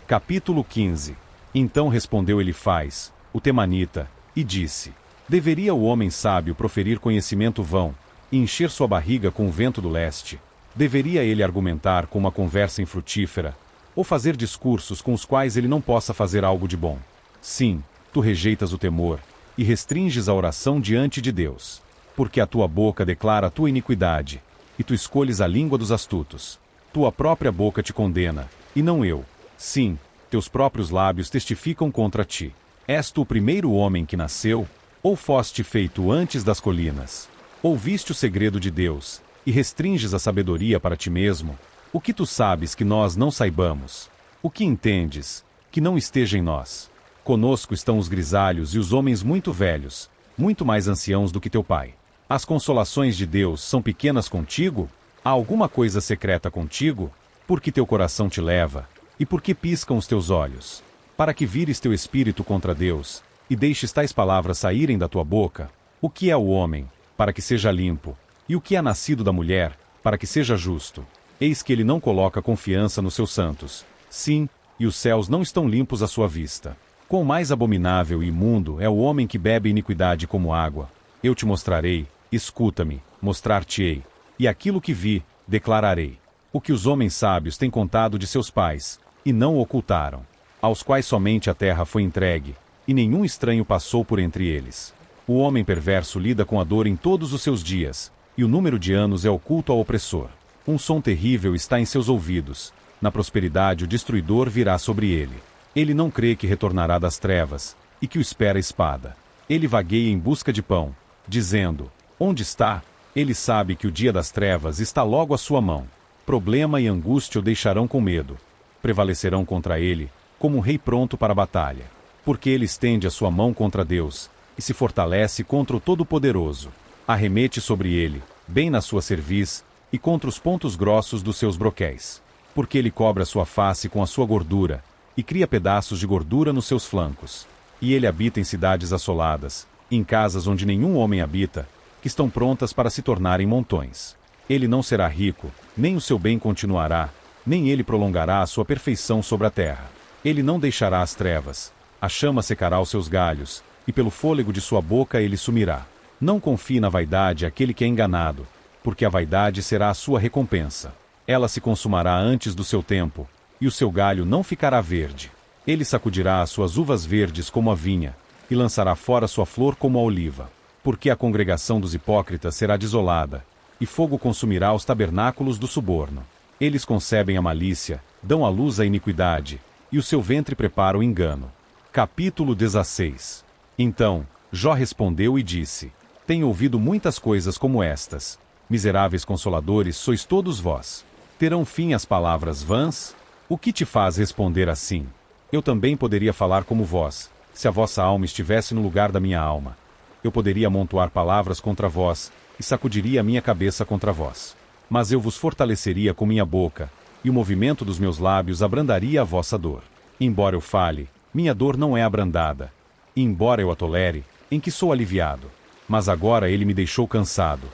Capítulo 15. Então respondeu Elifaz, o temanita, e disse: Deveria o homem sábio proferir conhecimento vão, e encher sua barriga com o vento do leste? Deveria ele argumentar com uma conversa infrutífera, ou fazer discursos com os quais ele não possa fazer algo de bom? Sim, tu rejeitas o temor, e restringes a oração diante de Deus. Porque a tua boca declara a tua iniquidade, e tu escolhes a língua dos astutos. Tua própria boca te condena, e não eu. Sim, teus próprios lábios testificam contra ti. És tu o primeiro homem que nasceu? Ou foste feito antes das colinas? Ouviste o segredo de Deus, e restringes a sabedoria para ti mesmo? O que tu sabes que nós não saibamos? O que entendes, que não esteja em nós? Conosco estão os grisalhos e os homens muito velhos, muito mais anciãos do que teu pai. As consolações de Deus são pequenas contigo? Há alguma coisa secreta contigo? Porque teu coração te leva, e porque piscam os teus olhos? Para que vires teu espírito contra Deus, e deixes tais palavras saírem da tua boca? O que é o homem, para que seja limpo? E o que é nascido da mulher, para que seja justo? Eis que ele não coloca confiança nos seus santos. Sim, e os céus não estão limpos à sua vista. Quão mais abominável e imundo é o homem que bebe iniquidade como água. Eu te mostrarei, escuta-me, mostrar-te-ei. E aquilo que vi, declararei. O que os homens sábios têm contado de seus pais, e não ocultaram. Aos quais somente a terra foi entregue, e nenhum estranho passou por entre eles. O homem perverso lida com a dor em todos os seus dias, e o número de anos é oculto ao opressor. Um som terrível está em seus ouvidos. Na prosperidade o destruidor virá sobre ele. Ele não crê que retornará das trevas, e que o espera a espada. Ele vagueia em busca de pão, dizendo: Onde está? Ele sabe que o dia das trevas está logo à sua mão. Problema e angústia o deixarão com medo. Prevalecerão contra ele, como um rei pronto para a batalha. Porque ele estende a sua mão contra Deus, e se fortalece contra o Todo-Poderoso. Arremete sobre ele, bem na sua cerviz, e contra os pontos grossos dos seus broquéis. Porque ele cobre a sua face com a sua gordura, e cria pedaços de gordura nos seus flancos. E ele habita em cidades assoladas, em casas onde nenhum homem habita, que estão prontas para se tornarem montões. Ele não será rico, nem o seu bem continuará, nem ele prolongará a sua perfeição sobre a terra. Ele não deixará as trevas, a chama secará os seus galhos, e pelo fôlego de sua boca ele sumirá. Não confie na vaidade aquele que é enganado, porque a vaidade será a sua recompensa. Ela se consumará antes do seu tempo, e o seu galho não ficará verde. Ele sacudirá as suas uvas verdes como a vinha, e lançará fora sua flor como a oliva. Porque a congregação dos hipócritas será desolada, e fogo consumirá os tabernáculos do suborno. Eles concebem a malícia, dão à luz a iniquidade, e o seu ventre prepara o engano. Capítulo 16. Então, Jó respondeu e disse: Tenho ouvido muitas coisas como estas. Miseráveis consoladores sois todos vós. Terão fim as palavras vãs? O que te faz responder assim? Eu também poderia falar como vós, se a vossa alma estivesse no lugar da minha alma. Eu poderia amontoar palavras contra vós, e sacudiria a minha cabeça contra vós. Mas eu vos fortaleceria com minha boca, e o movimento dos meus lábios abrandaria a vossa dor. Embora eu fale, minha dor não é abrandada. E embora eu a tolere, em que sou aliviado. Mas agora ele me deixou cansado.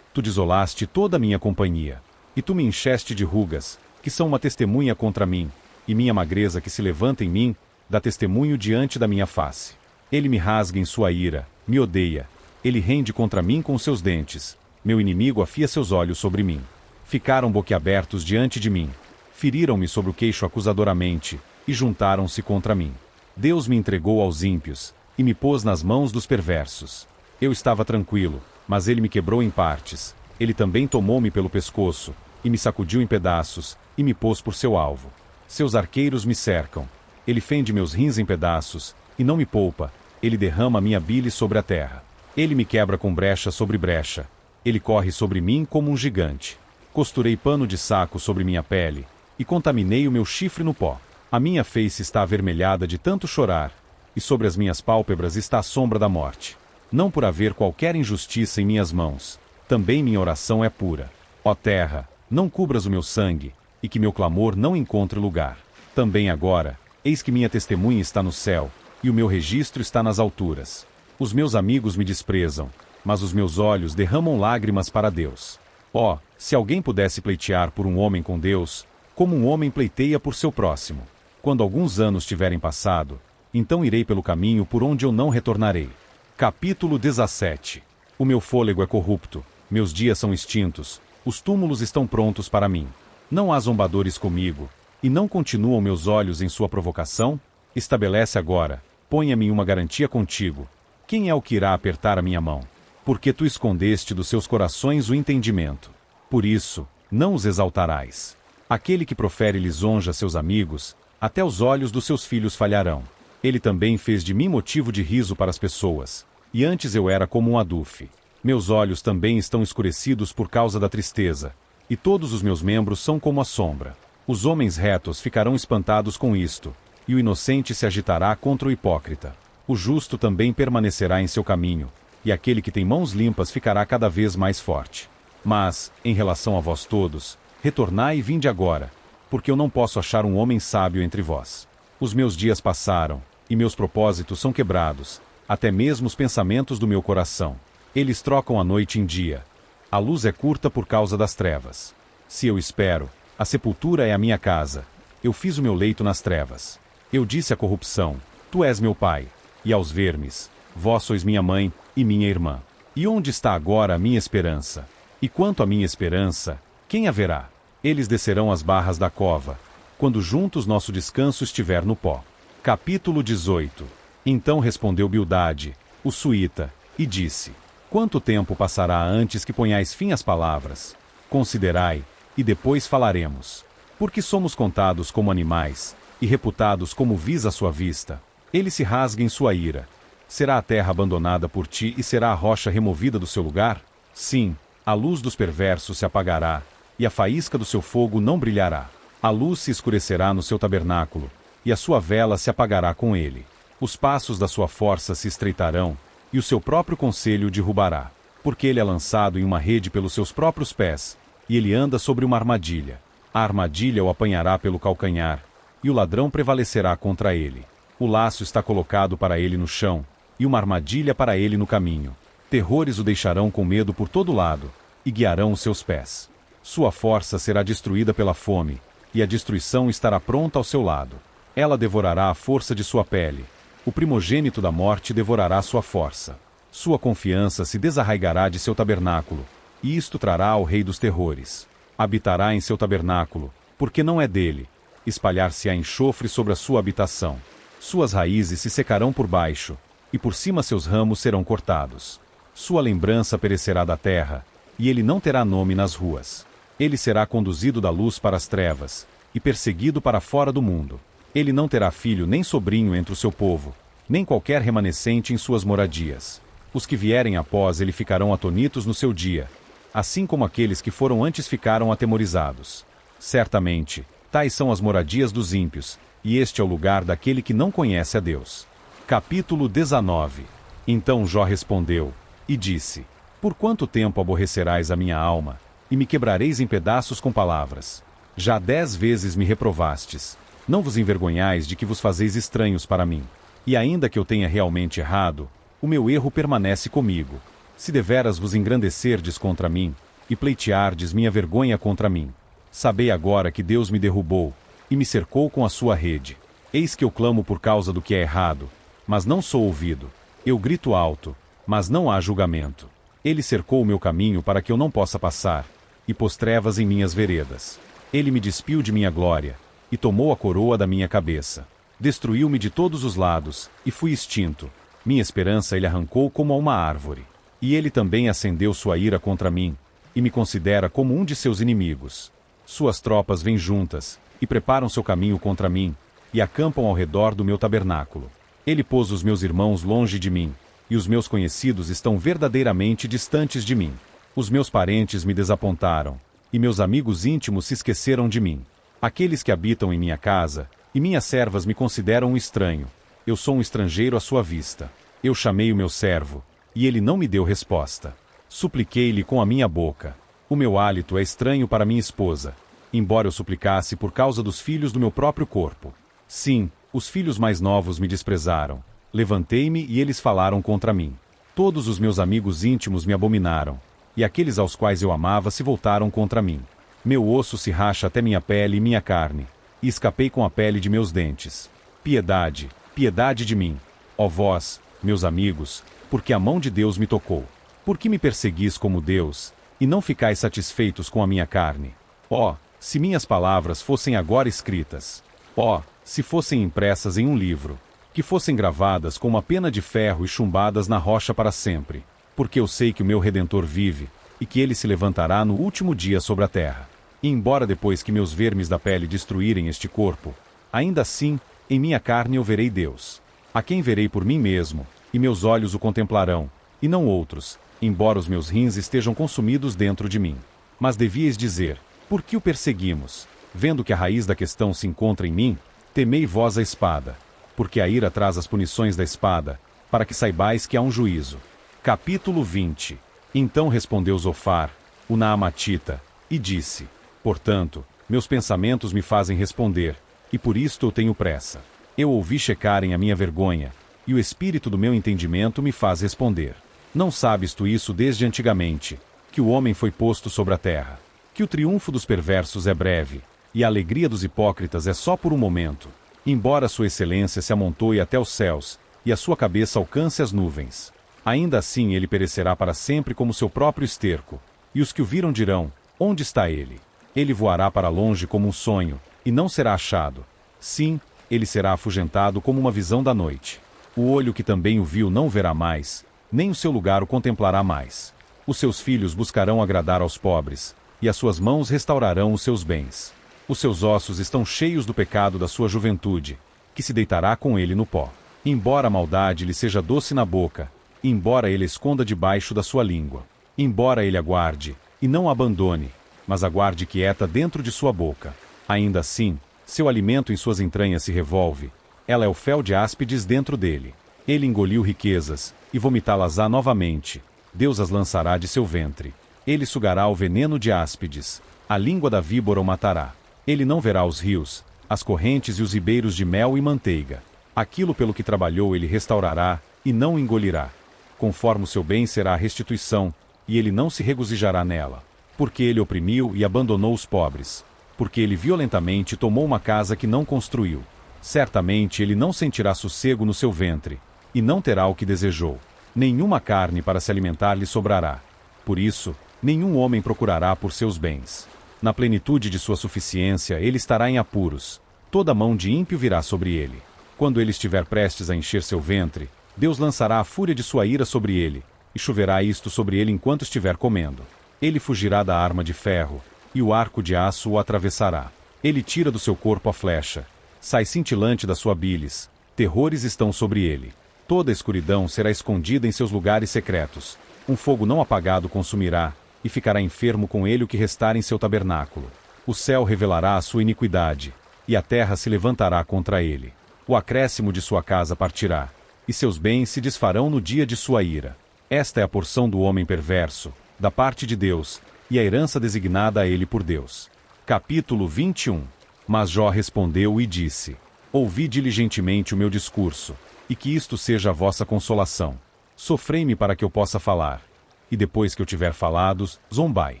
Tu desolaste toda a minha companhia. E tu me encheste de rugas, que são uma testemunha contra mim, e minha magreza que se levanta em mim, dá testemunho diante da minha face. Ele me rasga em sua ira, me odeia. Ele rende contra mim com seus dentes. Meu inimigo afia seus olhos sobre mim. Ficaram boquiabertos diante de mim. Feriram-me sobre o queixo acusadoramente, e juntaram-se contra mim. Deus me entregou aos ímpios, e me pôs nas mãos dos perversos. Eu estava tranquilo, mas ele me quebrou em partes. Ele também tomou-me pelo pescoço, e me sacudiu em pedaços, e me pôs por seu alvo. Seus arqueiros me cercam. Ele fende meus rins em pedaços, e não me poupa. Ele derrama minha bile sobre a terra. Ele me quebra com brecha sobre brecha. Ele corre sobre mim como um gigante. Costurei pano de saco sobre minha pele, e contaminei o meu chifre no pó. A minha face está avermelhada de tanto chorar, e sobre as minhas pálpebras está a sombra da morte. Não por haver qualquer injustiça em minhas mãos. Também minha oração é pura. Ó terra, não cubras o meu sangue, e que meu clamor não encontre lugar. Também agora, eis que minha testemunha está no céu, e o meu registro está nas alturas. Os meus amigos me desprezam, mas os meus olhos derramam lágrimas para Deus. Ó, se alguém pudesse pleitear por um homem com Deus, como um homem pleiteia por seu próximo. Quando alguns anos tiverem passado, então irei pelo caminho por onde eu não retornarei. Capítulo 17. O meu fôlego é corrupto, meus dias são extintos, os túmulos estão prontos para mim. Não há zombadores comigo, e não continuam meus olhos em sua provocação? Estabelece agora, ponha-me uma garantia contigo. Quem é o que irá apertar a minha mão? Porque tu escondeste dos seus corações o entendimento. Por isso, não os exaltarás. Aquele que profere lisonja a seus amigos, até os olhos dos seus filhos falharão. Ele também fez de mim motivo de riso para as pessoas, e antes eu era como um adufe. Meus olhos também estão escurecidos por causa da tristeza, e todos os meus membros são como a sombra. Os homens retos ficarão espantados com isto, e o inocente se agitará contra o hipócrita. O justo também permanecerá em seu caminho, e aquele que tem mãos limpas ficará cada vez mais forte. Mas, em relação a vós todos, retornai e vinde agora, porque eu não posso achar um homem sábio entre vós. Os meus dias passaram, e meus propósitos são quebrados, até mesmo os pensamentos do meu coração. Eles trocam a noite em dia. A luz é curta por causa das trevas. Se eu espero, a sepultura é a minha casa. Eu fiz o meu leito nas trevas. Eu disse à corrupção, tu és meu pai, e aos vermes, vós sois minha mãe e minha irmã. E onde está agora a minha esperança? E quanto à minha esperança, quem haverá? Eles descerão as barras da cova, quando juntos nosso descanso estiver no pó. Capítulo 18. Então respondeu Bildade, o suíta, e disse: Quanto tempo passará antes que ponhais fim às palavras? Considerai, e depois falaremos. Porque somos contados como animais, e reputados como vis à sua vista. Ele se rasga em sua ira. Será a terra abandonada por ti e será a rocha removida do seu lugar? Sim, a luz dos perversos se apagará, e a faísca do seu fogo não brilhará. A luz se escurecerá no seu tabernáculo, e a sua vela se apagará com ele. Os passos da sua força se estreitarão, e o seu próprio conselho o derrubará. Porque ele é lançado em uma rede pelos seus próprios pés, e ele anda sobre uma armadilha. A armadilha o apanhará pelo calcanhar, e o ladrão prevalecerá contra ele. O laço está colocado para ele no chão, e uma armadilha para ele no caminho. Terrores o deixarão com medo por todo lado, e guiarão os seus pés. Sua força será destruída pela fome, e a destruição estará pronta ao seu lado. Ela devorará a força de sua pele. O primogênito da morte devorará sua força. Sua confiança se desarraigará de seu tabernáculo, e isto trará ao rei dos terrores. Habitará em seu tabernáculo, porque não é dele. Espalhar-se-á enxofre sobre a sua habitação. Suas raízes se secarão por baixo, e por cima seus ramos serão cortados. Sua lembrança perecerá da terra, e ele não terá nome nas ruas. Ele será conduzido da luz para as trevas, e perseguido para fora do mundo. Ele não terá filho nem sobrinho entre o seu povo, nem qualquer remanescente em suas moradias. Os que vierem após ele ficarão atonitos no seu dia, assim como aqueles que foram antes ficaram atemorizados. Certamente, tais são as moradias dos ímpios, e este é o lugar daquele que não conhece a Deus. Capítulo 19. Então Jó respondeu, e disse: Por quanto tempo aborrecerás a minha alma, e me quebrareis em pedaços com palavras? Já 10 vezes me reprovastes. Não vos envergonhais de que vos fazeis estranhos para mim. E ainda que eu tenha realmente errado, o meu erro permanece comigo. Se deveras vos engrandecerdes contra mim, e pleiteardes minha vergonha contra mim, sabei agora que Deus me derrubou, e me cercou com a sua rede. Eis que eu clamo por causa do que é errado, mas não sou ouvido. Eu grito alto, mas não há julgamento. Ele cercou o meu caminho para que eu não possa passar, e pôs trevas em minhas veredas. Ele me despiu de minha glória, e tomou a coroa da minha cabeça. Destruiu-me de todos os lados, e fui extinto. Minha esperança ele arrancou como a uma árvore. E ele também acendeu sua ira contra mim, e me considera como um de seus inimigos. Suas tropas vêm juntas, e preparam seu caminho contra mim, e acampam ao redor do meu tabernáculo. Ele pôs os meus irmãos longe de mim, e os meus conhecidos estão verdadeiramente distantes de mim. Os meus parentes me desapontaram, e meus amigos íntimos se esqueceram de mim. Aqueles que habitam em minha casa, e minhas servas me consideram um estranho. Eu sou um estrangeiro à sua vista. Eu chamei o meu servo, e ele não me deu resposta. Supliquei-lhe com a minha boca. O meu hálito é estranho para minha esposa, embora eu suplicasse por causa dos filhos do meu próprio corpo. Sim, os filhos mais novos me desprezaram. Levantei-me e eles falaram contra mim. Todos os meus amigos íntimos me abominaram, e aqueles aos quais eu amava se voltaram contra mim. Meu osso se racha até minha pele e minha carne, e escapei com a pele de meus dentes. Piedade, piedade de mim, ó vós, meus amigos, porque a mão de Deus me tocou. Por que me perseguis como Deus, e não ficais satisfeitos com a minha carne? Ó, se minhas palavras fossem agora escritas! Ó, se fossem impressas em um livro! Que fossem gravadas com uma pena de ferro e chumbadas na rocha para sempre! Porque eu sei que o meu Redentor vive, e que ele se levantará no último dia sobre a terra. E embora depois que meus vermes da pele destruírem este corpo, ainda assim, em minha carne eu verei Deus. A quem verei por mim mesmo, e meus olhos o contemplarão, e não outros, embora os meus rins estejam consumidos dentro de mim. Mas devíeis dizer, por que o perseguimos? Vendo que a raiz da questão se encontra em mim, temei vós a espada. Porque a ira traz as punições da espada, para que saibais que há um juízo. Capítulo 20. Então respondeu Zofar, o Naamatita, e disse: Portanto, meus pensamentos me fazem responder, e por isto eu tenho pressa. Eu ouvi checarem a minha vergonha, e o espírito do meu entendimento me faz responder. Não sabes tu isso desde antigamente, que o homem foi posto sobre a terra, que o triunfo dos perversos é breve, e a alegria dos hipócritas é só por um momento, embora sua excelência se amontoe até os céus, e a sua cabeça alcance as nuvens. Ainda assim ele perecerá para sempre como seu próprio esterco, e os que o viram dirão, onde está ele? Ele voará para longe como um sonho, e não será achado. Sim, ele será afugentado como uma visão da noite. O olho que também o viu não verá mais, nem o seu lugar o contemplará mais. Os seus filhos buscarão agradar aos pobres, e as suas mãos restaurarão os seus bens. Os seus ossos estão cheios do pecado da sua juventude, que se deitará com ele no pó. Embora a maldade lhe seja doce na boca, embora ele esconda debaixo da sua língua, embora ele aguarde, e não a abandone, mas aguarde quieta dentro de sua boca. Ainda assim, seu alimento em suas entranhas se revolve, ela é o fel de áspides dentro dele. Ele engoliu riquezas, e vomitá-las-á novamente. Deus as lançará de seu ventre. Ele sugará o veneno de áspides. A língua da víbora o matará. Ele não verá os rios, as correntes e os ribeiros de mel e manteiga. Aquilo pelo que trabalhou ele restaurará, e não o engolirá. Conforme o seu bem será a restituição, e ele não se regozijará nela. Porque ele oprimiu e abandonou os pobres. Porque ele violentamente tomou uma casa que não construiu. Certamente ele não sentirá sossego no seu ventre, e não terá o que desejou. Nenhuma carne para se alimentar lhe sobrará. Por isso, nenhum homem procurará por seus bens. Na plenitude de sua suficiência ele estará em apuros. Toda mão de ímpio virá sobre ele. Quando ele estiver prestes a encher seu ventre, Deus lançará a fúria de sua ira sobre ele, e choverá isto sobre ele enquanto estiver comendo. Ele fugirá da arma de ferro, e o arco de aço o atravessará. Ele tira do seu corpo a flecha. Sai cintilante da sua bilis. Terrores estão sobre ele. Toda a escuridão será escondida em seus lugares secretos. Um fogo não apagado consumirá, e ficará enfermo com ele o que restar em seu tabernáculo. O céu revelará a sua iniquidade, e a terra se levantará contra ele. O acréscimo de sua casa partirá, e seus bens se desfarão no dia de sua ira. Esta é a porção do homem perverso, da parte de Deus, e a herança designada a ele por Deus. Capítulo 21. Mas Jó respondeu e disse: Ouvi diligentemente o meu discurso, e que isto seja a vossa consolação. Sofrei-me para que eu possa falar. E depois que eu tiver falado, zombai.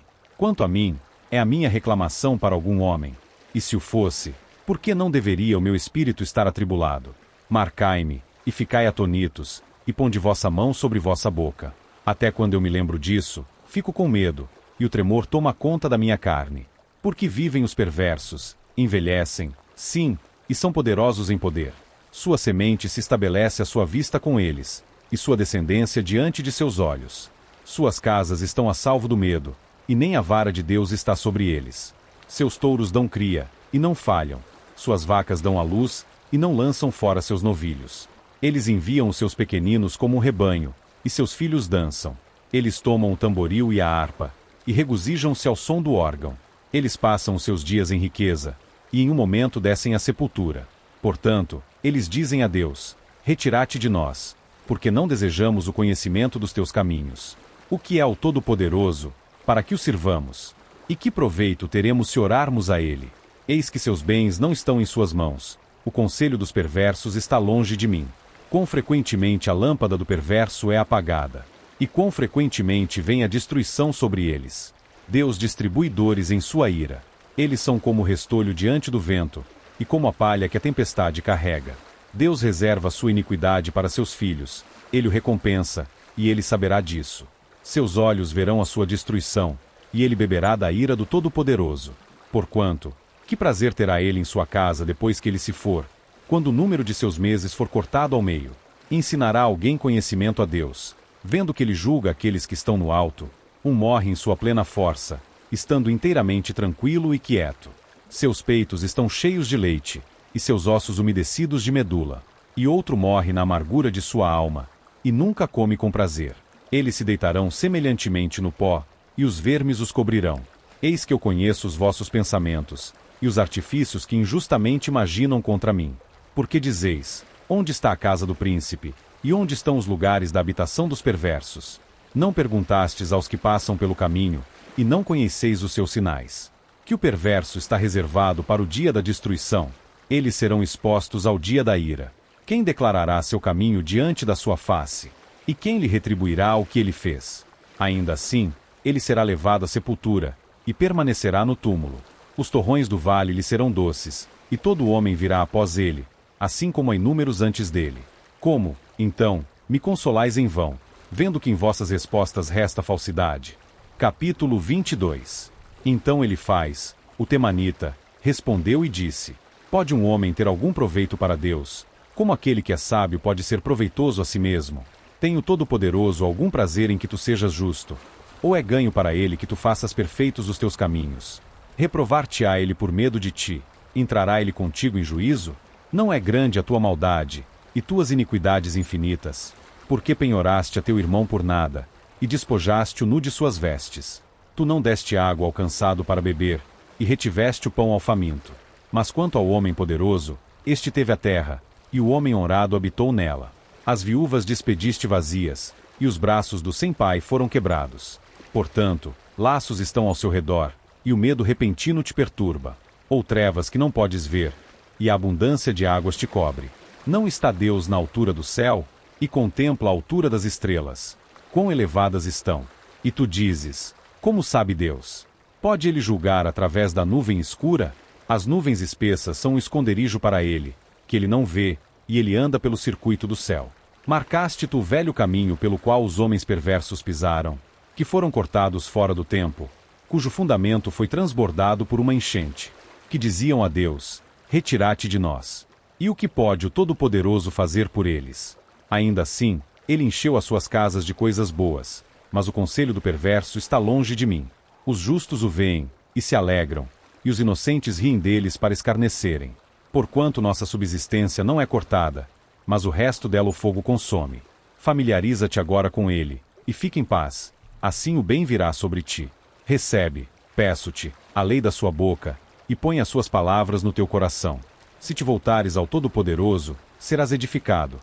Quanto a mim, é a minha reclamação para algum homem. E se o fosse, por que não deveria o meu espírito estar atribulado? Marcai-me, e ficai atonitos, e ponde vossa mão sobre vossa boca. Até quando eu me lembro disso, fico com medo, e o tremor toma conta da minha carne. Porque vivem os perversos, envelhecem, sim, e são poderosos em poder. Sua semente se estabelece à sua vista com eles, e sua descendência diante de seus olhos. Suas casas estão a salvo do medo, e nem a vara de Deus está sobre eles. Seus touros dão cria, e não falham. Suas vacas dão à luz, e não lançam fora seus novilhos. Eles enviam os seus pequeninos como um rebanho, e seus filhos dançam. Eles tomam o tamboril e a harpa, e regozijam-se ao som do órgão. Eles passam os seus dias em riqueza, e em um momento descem à sepultura. Portanto, eles dizem a Deus: Retira-te de nós, porque não desejamos o conhecimento dos teus caminhos. O que é o Todo-Poderoso, para que o sirvamos? E que proveito teremos se orarmos a ele? Eis que seus bens não estão em suas mãos. O conselho dos perversos está longe de mim. Quão frequentemente a lâmpada do perverso é apagada, e quão frequentemente vem a destruição sobre eles. Deus distribui dores em sua ira. Eles são como o restolho diante do vento, e como a palha que a tempestade carrega. Deus reserva sua iniquidade para seus filhos, ele o recompensa, e ele saberá disso. Seus olhos verão a sua destruição, e ele beberá da ira do Todo-Poderoso. Porquanto, que prazer terá ele em sua casa depois que ele se for, quando o número de seus meses for cortado ao meio? Ensinará alguém conhecimento a Deus, vendo que ele julga aqueles que estão no alto. Um morre em sua plena força, estando inteiramente tranquilo e quieto. Seus peitos estão cheios de leite, e seus ossos umedecidos de medula. E outro morre na amargura de sua alma, e nunca come com prazer. Eles se deitarão semelhantemente no pó, e os vermes os cobrirão. Eis que eu conheço os vossos pensamentos, e os artifícios que injustamente imaginam contra mim. Porque dizeis: Onde está a casa do príncipe? E onde estão os lugares da habitação dos perversos? Não perguntastes aos que passam pelo caminho, e não conheceis os seus sinais. Que o perverso está reservado para o dia da destruição. Eles serão expostos ao dia da ira. Quem declarará seu caminho diante da sua face? E quem lhe retribuirá o que ele fez? Ainda assim, ele será levado à sepultura, e permanecerá no túmulo. Os torrões do vale lhe serão doces, e todo homem virá após ele, assim como há inúmeros antes dele. Como, então, me consolais em vão, vendo que em vossas respostas resta falsidade? Capítulo 22. Então Elifaz, o temanita, respondeu e disse: Pode um homem ter algum proveito para Deus? Como aquele que é sábio pode ser proveitoso a si mesmo? Tem o Todo-Poderoso algum prazer em que tu sejas justo? Ou é ganho para ele que tu faças perfeitos os teus caminhos? Reprovar-te-á ele por medo de ti? Entrará ele contigo em juízo? Não é grande a tua maldade, e tuas iniquidades infinitas? Porque penhoraste a teu irmão por nada, e despojaste o nu de suas vestes? Tu não deste água ao cansado para beber, e retiveste o pão ao faminto. Mas quanto ao homem poderoso, este teve a terra, e o homem honrado habitou nela. As viúvas despediste vazias, e os braços do sem pai foram quebrados. Portanto, laços estão ao seu redor, e o medo repentino te perturba. Ou trevas que não podes ver, e a abundância de águas te cobre. Não está Deus na altura do céu? E contempla a altura das estrelas. Quão elevadas estão? E tu dizes: Como sabe Deus? Pode ele julgar através da nuvem escura? As nuvens espessas são um esconderijo para ele, que ele não vê, e ele anda pelo circuito do céu. Marcaste tu o velho caminho pelo qual os homens perversos pisaram, que foram cortados fora do tempo, cujo fundamento foi transbordado por uma enchente, que diziam a Deus: Retira-te de nós. E o que pode o Todo-Poderoso fazer por eles? Ainda assim, ele encheu as suas casas de coisas boas, mas o conselho do perverso está longe de mim. Os justos o veem, e se alegram, e os inocentes riem deles para escarnecerem. Porquanto nossa subsistência não é cortada, mas o resto dela o fogo consome. Familiariza-te agora com ele, e fica em paz. Assim o bem virá sobre ti. Recebe, peço-te, a lei da sua boca, e põe as suas palavras no teu coração. Se te voltares ao Todo-Poderoso, serás edificado.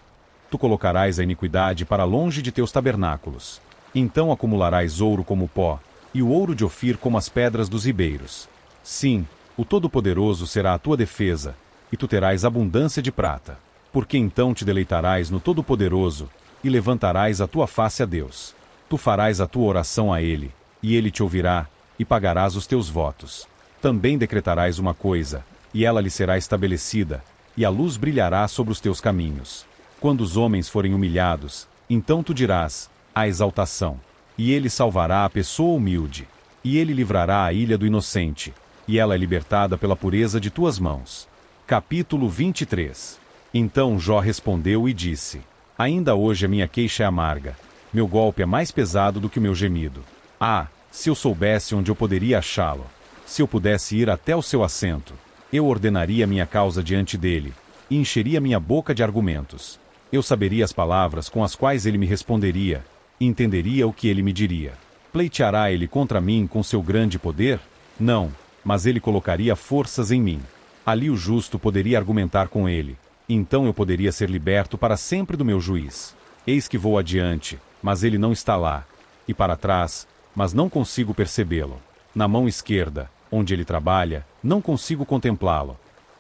Tu colocarás a iniquidade para longe de teus tabernáculos. Então acumularás ouro como pó, e o ouro de Ofir como as pedras dos ribeiros. Sim, o Todo-Poderoso será a tua defesa, e tu terás abundância de prata. Porque então te deleitarás no Todo-Poderoso, e levantarás a tua face a Deus. Tu farás a tua oração a Ele, e Ele te ouvirá, e pagarás os teus votos. Também decretarás uma coisa, e ela lhe será estabelecida, e a luz brilhará sobre os teus caminhos. Quando os homens forem humilhados, então tu dirás, a exaltação. E Ele salvará a pessoa humilde. E Ele livrará a ilha do inocente, e ela é libertada pela pureza de tuas mãos. Capítulo 23. Então Jó respondeu e disse: Ainda hoje a minha queixa é amarga. Meu golpe é mais pesado do que o meu gemido. Ah, se eu soubesse onde eu poderia achá-lo. Se eu pudesse ir até o seu assento, eu ordenaria minha causa diante dele, e encheria minha boca de argumentos. Eu saberia as palavras com as quais ele me responderia, e entenderia o que ele me diria. Pleiteará ele contra mim com seu grande poder? Não, mas ele colocaria forças em mim. Ali o justo poderia argumentar com ele. Então eu poderia ser liberto para sempre do meu juiz. Eis que vou adiante, mas ele não está lá. E para trás, mas não consigo percebê-lo. Na mão esquerda, onde ele trabalha, não consigo contemplá-lo.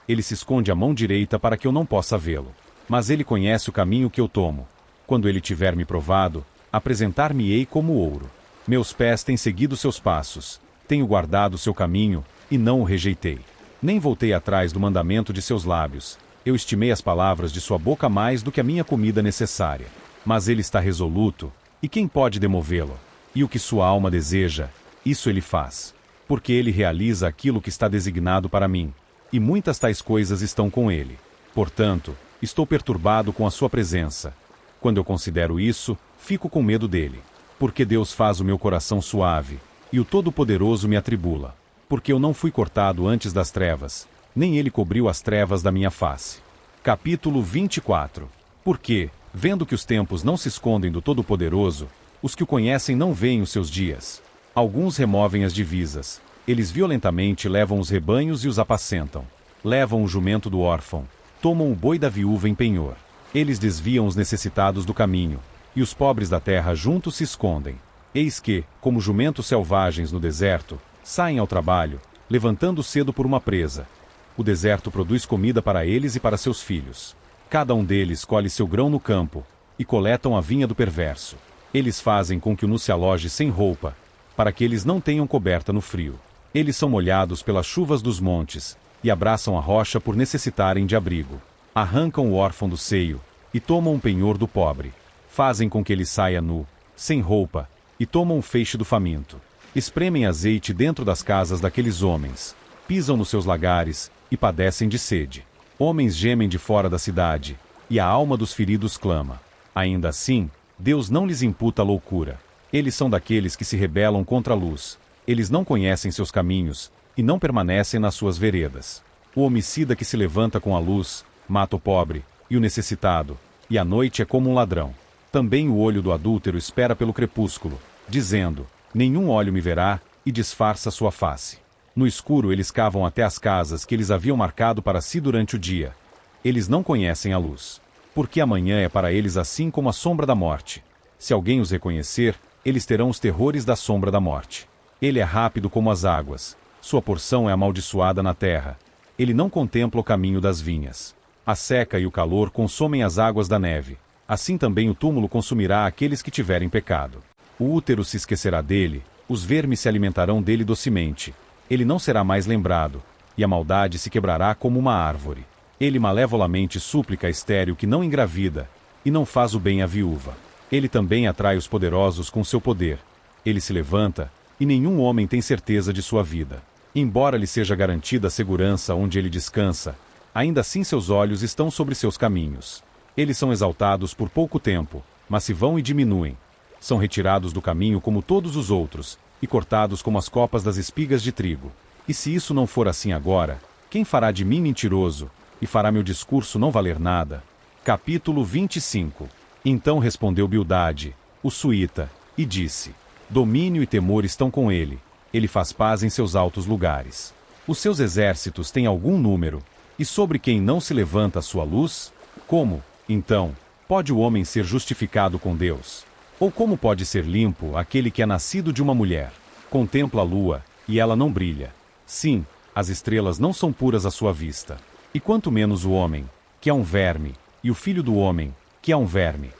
Ele se esconde à mão direita para que eu não possa vê-lo. Mas ele conhece o caminho que eu tomo. Quando ele tiver me provado, apresentar-me-ei como ouro. Meus pés têm seguido seus passos. Tenho guardado seu caminho, e não o rejeitei. Nem voltei atrás do mandamento de seus lábios. Eu estimei as palavras de sua boca mais do que a minha comida necessária. Mas ele está resoluto, e quem pode demovê-lo? E o que sua alma deseja, isso ele faz. Porque ele realiza aquilo que está designado para mim. E muitas tais coisas estão com ele. Portanto, estou perturbado com a sua presença. Quando eu considero isso, fico com medo dele. Porque Deus faz o meu coração suave, e o Todo-Poderoso me atribula. Porque eu não fui cortado antes das trevas, nem ele cobriu as trevas da minha face. Capítulo 24. Porque, vendo que os tempos não se escondem do Todo-Poderoso, os que o conhecem não veem os seus dias. Alguns removem as divisas. Eles violentamente levam os rebanhos e os apacentam. Levam o jumento do órfão. Tomam o boi da viúva em penhor. Eles desviam os necessitados do caminho, e os pobres da terra juntos se escondem. Eis que, como jumentos selvagens no deserto, saem ao trabalho, levantando cedo por uma presa. O deserto produz comida para eles e para seus filhos. Cada um deles colhe seu grão no campo, e coletam a vinha do perverso. Eles fazem com que o nu se aloje sem roupa, para que eles não tenham coberta no frio. Eles são molhados pelas chuvas dos montes, e abraçam a rocha por necessitarem de abrigo. Arrancam o órfão do seio, e tomam o penhor do pobre. Fazem com que ele saia nu, sem roupa, e tomam o feixe do faminto. Espremem azeite dentro das casas daqueles homens. Pisam nos seus lagares, e padecem de sede. Homens gemem de fora da cidade, e a alma dos feridos clama. Ainda assim, Deus não lhes imputa loucura. Eles são daqueles que se rebelam contra a luz. Eles não conhecem seus caminhos, e não permanecem nas suas veredas. O homicida que se levanta com a luz, mata o pobre, e o necessitado, e a noite é como um ladrão. Também o olho do adúltero espera pelo crepúsculo, dizendo, nenhum olho me verá, e disfarça sua face. No escuro eles cavam até as casas que eles haviam marcado para si durante o dia. Eles não conhecem a luz. Porque amanhã é para eles assim como a sombra da morte. Se alguém os reconhecer, eles terão os terrores da sombra da morte. Ele é rápido como as águas. Sua porção é amaldiçoada na terra. Ele não contempla o caminho das vinhas. A seca e o calor consomem as águas da neve. Assim também o túmulo consumirá aqueles que tiverem pecado. O útero se esquecerá dele, os vermes se alimentarão dele docemente. Ele não será mais lembrado, e a maldade se quebrará como uma árvore. Ele malevolamente súplica a estéril que não engravida, e não faz o bem à viúva. Ele também atrai os poderosos com seu poder. Ele se levanta, e nenhum homem tem certeza de sua vida. Embora lhe seja garantida a segurança onde ele descansa, ainda assim seus olhos estão sobre seus caminhos. Eles são exaltados por pouco tempo, mas se vão e diminuem. São retirados do caminho como todos os outros, e cortados como as copas das espigas de trigo. E se isso não for assim agora, quem fará de mim mentiroso, e fará meu discurso não valer nada? Capítulo 25. Então respondeu Bildade, o suíta, e disse: Domínio e temor estão com ele faz paz em seus altos lugares. Os seus exércitos têm algum número, e sobre quem não se levanta a sua luz? Como, então, pode o homem ser justificado com Deus? Ou como pode ser limpo aquele que é nascido de uma mulher? Contempla a lua, e ela não brilha. Sim, as estrelas não são puras à sua vista. E quanto menos o homem, que é um verme, e o filho do homem, que é um verme.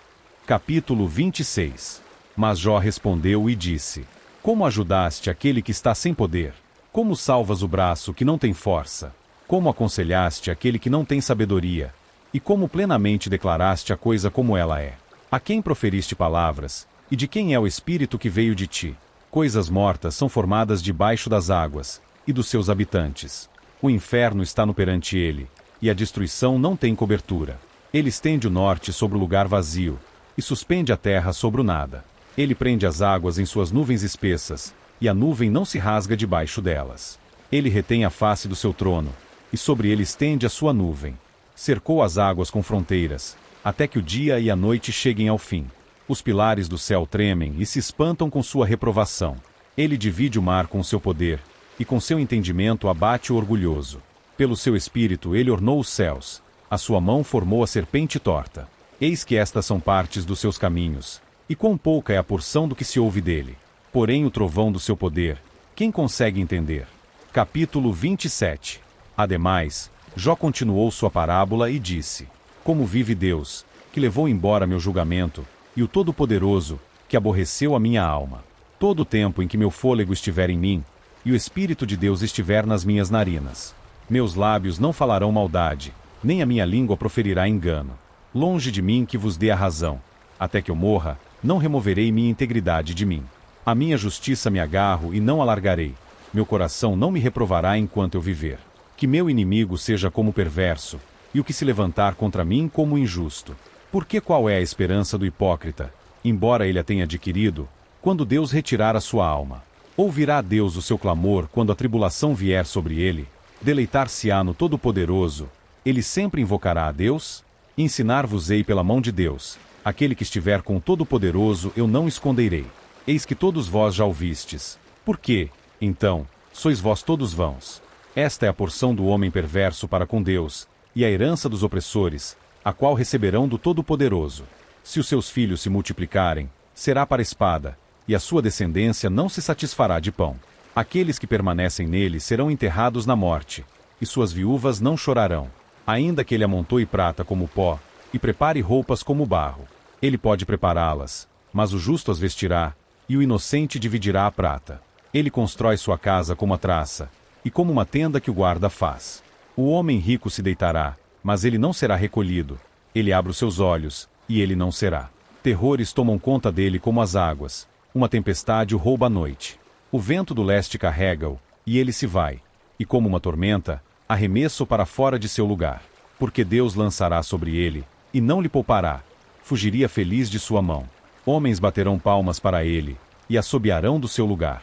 Capítulo 26. Mas Jó respondeu e disse: Como ajudaste aquele que está sem poder? Como salvas o braço que não tem força? Como aconselhaste aquele que não tem sabedoria? E como plenamente declaraste a coisa como ela é? A quem proferiste palavras? E de quem é o espírito que veio de ti? Coisas mortas são formadas debaixo das águas, e dos seus habitantes. O inferno está no perante ele, e a destruição não tem cobertura. Ele estende o norte sobre o lugar vazio, e suspende a terra sobre o nada. Ele prende as águas em suas nuvens espessas, e a nuvem não se rasga debaixo delas. Ele retém a face do seu trono, e sobre ele estende a sua nuvem. Cercou as águas com fronteiras, até que o dia e a noite cheguem ao fim. Os pilares do céu tremem e se espantam com sua reprovação. Ele divide o mar com o seu poder, e com seu entendimento abate o orgulhoso. Pelo seu espírito ele ornou os céus, a sua mão formou a serpente torta. Eis que estas são partes dos seus caminhos, e quão pouca é a porção do que se ouve dele. Porém o trovão do seu poder, quem consegue entender? Capítulo 27. Ademais, Jó continuou sua parábola e disse: Como vive Deus, que levou embora meu julgamento, e o Todo-Poderoso, que aborreceu a minha alma. Todo o tempo em que meu fôlego estiver em mim, e o Espírito de Deus estiver nas minhas narinas. Meus lábios não falarão maldade, nem a minha língua proferirá engano. Longe de mim que vos dê a razão. Até que eu morra, não removerei minha integridade de mim. A minha justiça me agarro e não alargarei. Meu coração não me reprovará enquanto eu viver. Que meu inimigo seja como perverso, e o que se levantar contra mim como injusto. Porque qual é a esperança do hipócrita, embora ele a tenha adquirido, quando Deus retirar a sua alma? Ouvirá Deus o seu clamor quando a tribulação vier sobre ele? Deleitar-se-á no Todo-Poderoso, ele sempre invocará a Deus? Ensinar-vos-ei pela mão de Deus, aquele que estiver com o Todo-Poderoso eu não esconderei. Eis que todos vós já ouvistes. Por quê, então, sois vós todos vãos? Esta é a porção do homem perverso para com Deus, e a herança dos opressores, a qual receberão do Todo-Poderoso. Se os seus filhos se multiplicarem, será para a espada, e a sua descendência não se satisfará de pão. Aqueles que permanecem nele serão enterrados na morte, e suas viúvas não chorarão. Ainda que ele amontoe prata como pó, e prepare roupas como barro. Ele pode prepará-las, mas o justo as vestirá, e o inocente dividirá a prata. Ele constrói sua casa como a traça, e como uma tenda que o guarda faz. O homem rico se deitará, mas ele não será recolhido. Ele abre os seus olhos, e ele não será. Terrores tomam conta dele como as águas. Uma tempestade o rouba à noite. O vento do leste carrega-o, e ele se vai. E como uma tormenta, arremessa-o para fora de seu lugar. Porque Deus lançará sobre ele, e não lhe poupará. Fugiria feliz de sua mão. Homens baterão palmas para ele, e assobiarão do seu lugar.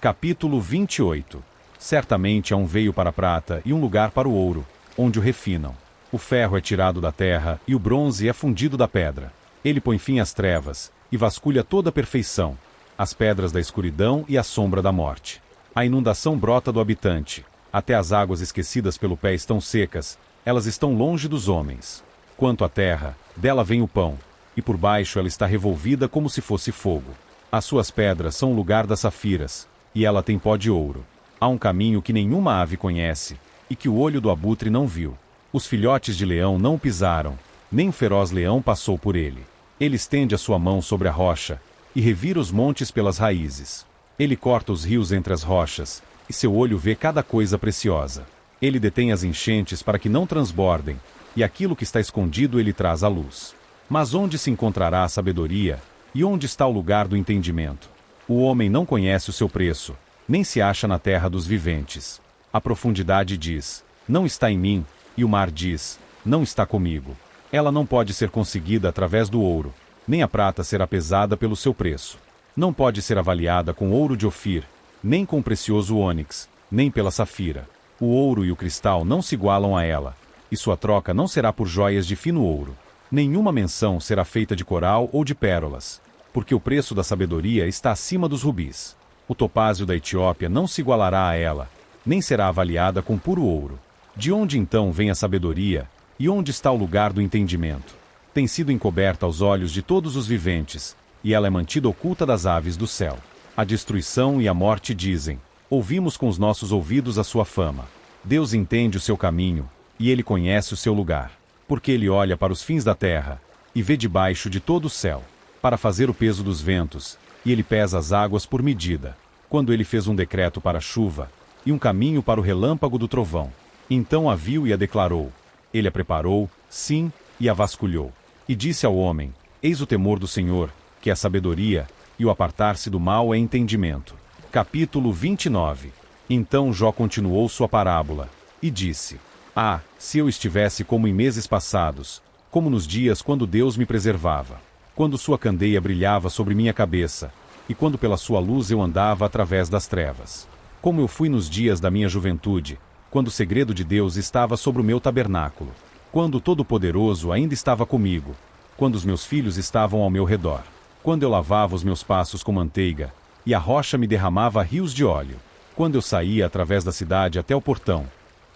Capítulo 28. Certamente há um veio para a prata e um lugar para o ouro, onde o refinam. O ferro é tirado da terra e o bronze é fundido da pedra. Ele põe fim às trevas, e vasculha toda a perfeição, as pedras da escuridão e a sombra da morte. A inundação brota do habitante, até as águas esquecidas pelo pé estão secas, elas estão longe dos homens. Quanto à terra, dela vem o pão, e por baixo ela está revolvida como se fosse fogo. As suas pedras são o lugar das safiras, e ela tem pó de ouro. Há um caminho que nenhuma ave conhece, e que o olho do abutre não viu. Os filhotes de leão não o pisaram, nem o feroz leão passou por ele. Ele estende a sua mão sobre a rocha, e revira os montes pelas raízes. Ele corta os rios entre as rochas, e seu olho vê cada coisa preciosa. Ele detém as enchentes para que não transbordem, e aquilo que está escondido ele traz à luz. Mas onde se encontrará a sabedoria, e onde está o lugar do entendimento? O homem não conhece o seu preço, nem se acha na terra dos viventes. A profundidade diz: não está em mim, e o mar diz: não está comigo. Ela não pode ser conseguida através do ouro, nem a prata será pesada pelo seu preço. Não pode ser avaliada com ouro de Ofir, nem com precioso ônix, nem pela safira. O ouro e o cristal não se igualam a ela, e sua troca não será por joias de fino ouro. Nenhuma menção será feita de coral ou de pérolas, porque o preço da sabedoria está acima dos rubis. O topázio da Etiópia não se igualará a ela, nem será avaliada com puro ouro. De onde então vem a sabedoria, e onde está o lugar do entendimento? Tem sido encoberta aos olhos de todos os viventes, e ela é mantida oculta das aves do céu. A destruição e a morte dizem: ouvimos com os nossos ouvidos a sua fama. Deus entende o seu caminho, e ele conhece o seu lugar. Porque ele olha para os fins da terra, e vê debaixo de todo o céu, para fazer o peso dos ventos, e ele pesa as águas por medida. Quando ele fez um decreto para a chuva, e um caminho para o relâmpago do trovão. Então a viu e a declarou. Ele a preparou, sim, e a vasculhou. E disse ao homem: eis o temor do Senhor, que é sabedoria, e o apartar-se do mal é entendimento. Capítulo 29. Então Jó continuou sua parábola, e disse: ah, se eu estivesse como em meses passados, como nos dias quando Deus me preservava, quando sua candeia brilhava sobre minha cabeça, e quando pela sua luz eu andava através das trevas. Como eu fui nos dias da minha juventude, quando o segredo de Deus estava sobre o meu tabernáculo, quando o Todo-Poderoso ainda estava comigo, quando os meus filhos estavam ao meu redor, quando eu lavava os meus passos com manteiga, e a rocha me derramava rios de óleo, quando eu saía através da cidade até o portão,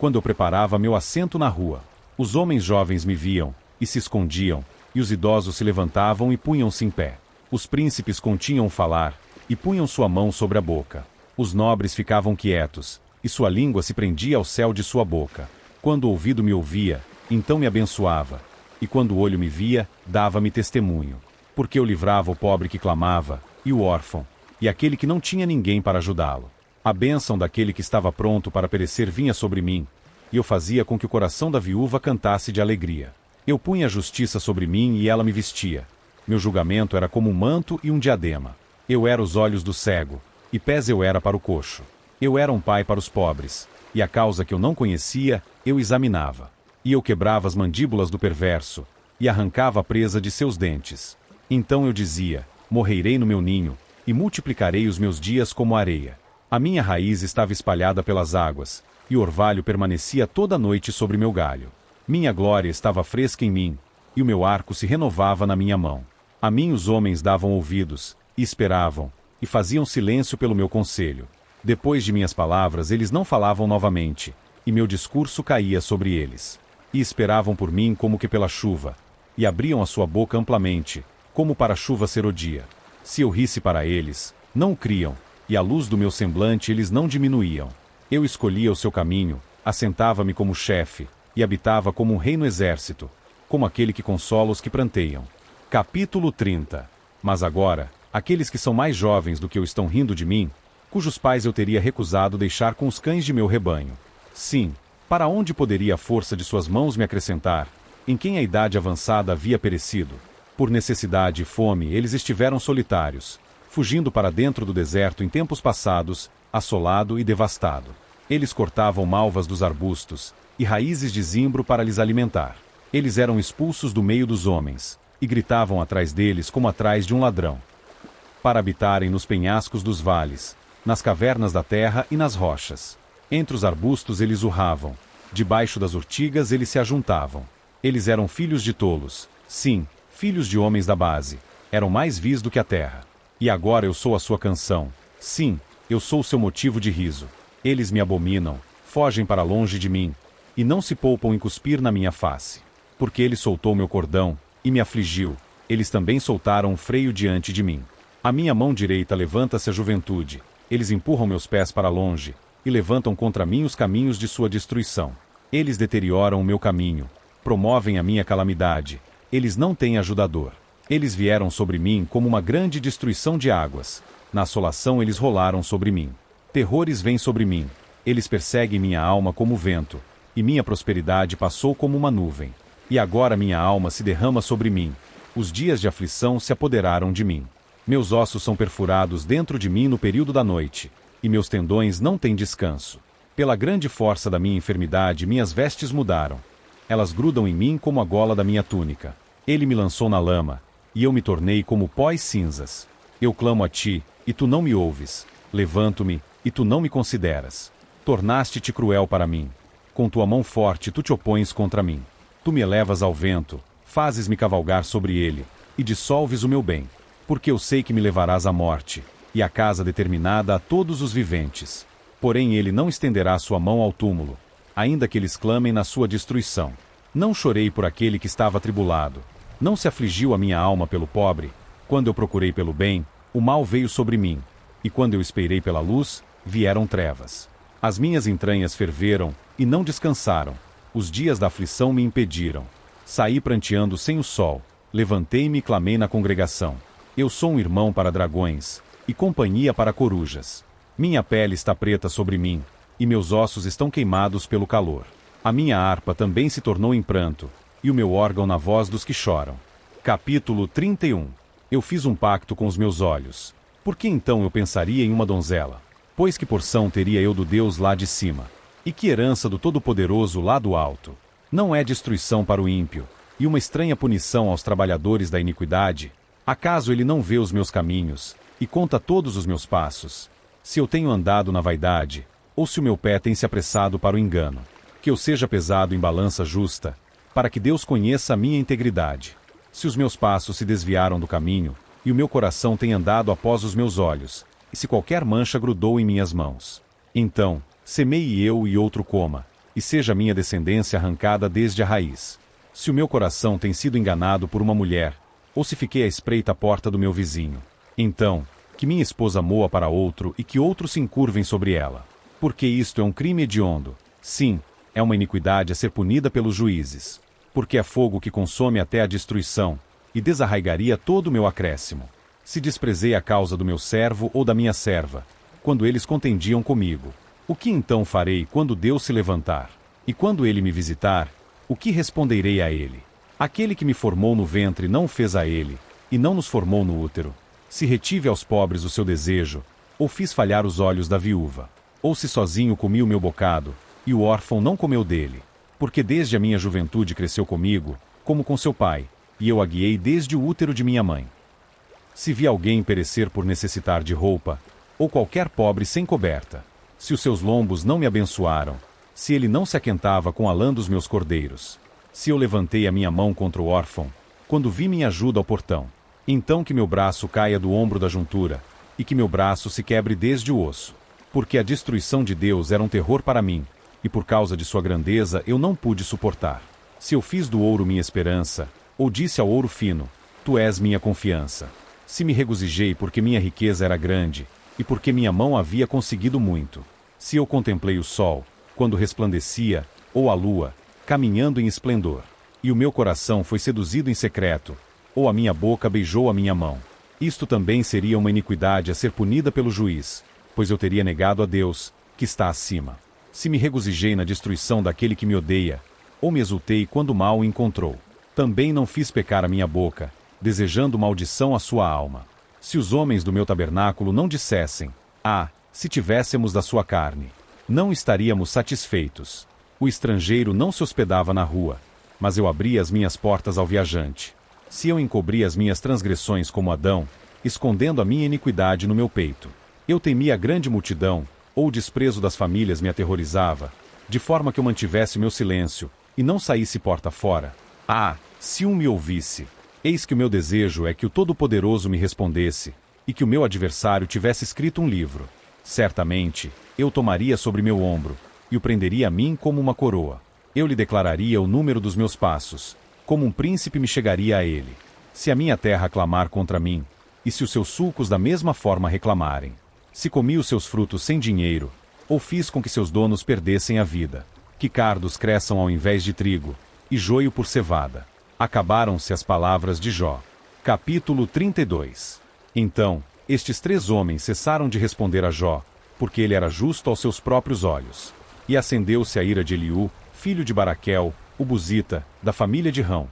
quando eu preparava meu assento na rua. Os homens jovens me viam, e se escondiam, e os idosos se levantavam e punham-se em pé. Os príncipes continham falar, e punham sua mão sobre a boca. Os nobres ficavam quietos, e sua língua se prendia ao céu de sua boca. Quando o ouvido me ouvia, então me abençoava, e quando o olho me via, dava-me testemunho. Porque eu livrava o pobre que clamava, e o órfão, e aquele que não tinha ninguém para ajudá-lo. A bênção daquele que estava pronto para perecer vinha sobre mim, e eu fazia com que o coração da viúva cantasse de alegria. Eu punha a justiça sobre mim e ela me vestia. Meu julgamento era como um manto e um diadema. Eu era os olhos do cego, e pés eu era para o coxo. Eu era um pai para os pobres, e a causa que eu não conhecia, eu examinava. E eu quebrava as mandíbulas do perverso, e arrancava a presa de seus dentes. Então eu dizia: morrerei no meu ninho, e multiplicarei os meus dias como areia. A minha raiz estava espalhada pelas águas, e o orvalho permanecia toda a noite sobre meu galho. Minha glória estava fresca em mim, e o meu arco se renovava na minha mão. A mim os homens davam ouvidos, e esperavam, e faziam silêncio pelo meu conselho. Depois de minhas palavras eles não falavam novamente, e meu discurso caía sobre eles. E esperavam por mim como que pela chuva, e abriam a sua boca amplamente, como para a chuva ser o dia. Se eu risse para eles, não o criam, e a luz do meu semblante eles não diminuíam. Eu escolhia o seu caminho, assentava-me como chefe, e habitava como um rei no exército, como aquele que consola os que pranteiam. Capítulo 30. Mas agora, aqueles que são mais jovens do que eu estão rindo de mim, cujos pais eu teria recusado deixar com os cães de meu rebanho. Sim, para onde poderia a força de suas mãos me acrescentar, em quem a idade avançada havia perecido? Por necessidade e fome eles estiveram solitários, fugindo para dentro do deserto em tempos passados, assolado e devastado. Eles cortavam malvas dos arbustos, e raízes de zimbro para lhes alimentar. Eles eram expulsos do meio dos homens, e gritavam atrás deles como atrás de um ladrão. Para habitarem nos penhascos dos vales, nas cavernas da terra e nas rochas. Entre os arbustos eles urravam, debaixo das urtigas eles se ajuntavam. Eles eram filhos de tolos, sim, filhos de homens da base, eram mais vis do que a terra. E agora eu sou a sua canção, sim, eu sou o seu motivo de riso. Eles me abominam, fogem para longe de mim, e não se poupam em cuspir na minha face. Porque ele soltou meu cordão, e me afligiu, eles também soltaram um freio diante de mim. A minha mão direita levanta-se a juventude, eles empurram meus pés para longe, e levantam contra mim os caminhos de sua destruição. Eles deterioram o meu caminho, promovem a minha calamidade, eles não têm ajudador. Eles vieram sobre mim como uma grande destruição de águas, na assolação eles rolaram sobre mim. Terrores vêm sobre mim, eles perseguem minha alma como o vento, e minha prosperidade passou como uma nuvem. E agora minha alma se derrama sobre mim, os dias de aflição se apoderaram de mim. Meus ossos são perfurados dentro de mim no período da noite, e meus tendões não têm descanso. Pela grande força da minha enfermidade minhas vestes mudaram. Elas grudam em mim como a gola da minha túnica. Ele me lançou na lama, e eu me tornei como pó e cinzas. Eu clamo a ti, e tu não me ouves. Levanto-me, e tu não me consideras. Tornaste-te cruel para mim. Com tua mão forte tu te opões contra mim. Tu me elevas ao vento, Fazes-me cavalgar sobre ele, e dissolves o meu bem, porque eu sei que me levarás à morte, e à casa determinada a todos os viventes. Porém ele não estenderá sua mão ao túmulo, ainda que eles clamem na sua destruição. Não chorei por aquele que estava atribulado, não se afligiu a minha alma pelo pobre. Quando eu procurei pelo bem, o mal veio sobre mim, e quando eu esperei pela luz, vieram trevas. As minhas entranhas ferveram, e não descansaram. Os dias da aflição me impediram. Saí pranteando sem o sol, levantei-me e clamei na congregação. Eu sou um irmão para dragões, e companhia para corujas. Minha pele está preta sobre mim, e meus ossos estão queimados pelo calor. A minha harpa também se tornou em pranto, e o meu órgão na voz dos que choram. Capítulo 31. Eu fiz um pacto com os meus olhos. Por que então eu pensaria em uma donzela? Pois que porção teria eu do Deus lá de cima? E que herança do Todo-Poderoso lá do alto? Não é destruição para o ímpio, e uma estranha punição aos trabalhadores da iniquidade? Acaso ele não vê os meus caminhos, e conta todos os meus passos? Se eu tenho andado na vaidade, ou se o meu pé tem se apressado para o engano, que eu seja pesado em balança justa, para que Deus conheça a minha integridade. Se os meus passos se desviaram do caminho, e o meu coração tem andado após os meus olhos, e se qualquer mancha grudou em minhas mãos, então, semeie eu e outro coma, e seja minha descendência arrancada desde a raiz. Se o meu coração tem sido enganado por uma mulher, ou se fiquei à espreita porta do meu vizinho, então, que minha esposa moa para outro e que outros se encurvem sobre ela. Porque isto é um crime hediondo. Sim, é uma iniquidade a ser punida pelos juízes. Porque é fogo que consome até a destruição, e desarraigaria todo o meu acréscimo. Se desprezei a causa do meu servo ou da minha serva, quando eles contendiam comigo, o que então farei quando Deus se levantar? E quando ele me visitar, o que responderei a ele? Aquele que me formou no ventre não o fez a ele, e não nos formou no útero. Se retive aos pobres o seu desejo, ou fiz falhar os olhos da viúva, ou se sozinho comi o meu bocado, e o órfão não comeu dele, porque desde a minha juventude cresceu comigo, como com seu pai, e eu a guiei desde o útero de minha mãe. Se vi alguém perecer por necessitar de roupa, ou qualquer pobre sem coberta, se os seus lombos não me abençoaram, se ele não se aquentava com a lã dos meus cordeiros, se eu levantei a minha mão contra o órfão, quando vi minha ajuda ao portão, então que meu braço caia do ombro da juntura, e que meu braço se quebre desde o osso. Porque a destruição de Deus era um terror para mim, e por causa de sua grandeza eu não pude suportar. Se eu fiz do ouro minha esperança, ou disse ao ouro fino, tu és minha confiança. Se me regozijei porque minha riqueza era grande, e porque minha mão havia conseguido muito. Se eu contemplei o sol, quando resplandecia, ou a lua, caminhando em esplendor, e o meu coração foi seduzido em secreto, ou a minha boca beijou a minha mão. Isto também seria uma iniquidade a ser punida pelo juiz, pois eu teria negado a Deus, que está acima. Se me regozijei na destruição daquele que me odeia, ou me exultei quando o mal o encontrou. Também não fiz pecar a minha boca, desejando maldição à sua alma. Se os homens do meu tabernáculo não dissessem, se tivéssemos da sua carne, não estaríamos satisfeitos. O estrangeiro não se hospedava na rua, mas eu abria as minhas portas ao viajante. Se eu encobri as minhas transgressões como Adão, escondendo a minha iniquidade no meu peito, eu temia a grande multidão, ou o desprezo das famílias me aterrorizava, de forma que eu mantivesse meu silêncio, e não saísse porta fora. Se um me ouvisse! Eis que o meu desejo é que o Todo-Poderoso me respondesse, e que o meu adversário tivesse escrito um livro. Certamente, eu tomaria sobre meu ombro, e o prenderia a mim como uma coroa. Eu lhe declararia o número dos meus passos, como um príncipe me chegaria a ele. Se a minha terra clamar contra mim, e se os seus sulcos da mesma forma reclamarem, se comi os seus frutos sem dinheiro, ou fiz com que seus donos perdessem a vida, que cardos cresçam ao invés de trigo, e joio por cevada. Acabaram-se as palavras de Jó. Capítulo 32. Então, estes 3 homens cessaram de responder a Jó, porque ele era justo aos seus próprios olhos. E acendeu-se a ira de Eliú, filho de Baraquel, o Buzita, da família de Rão.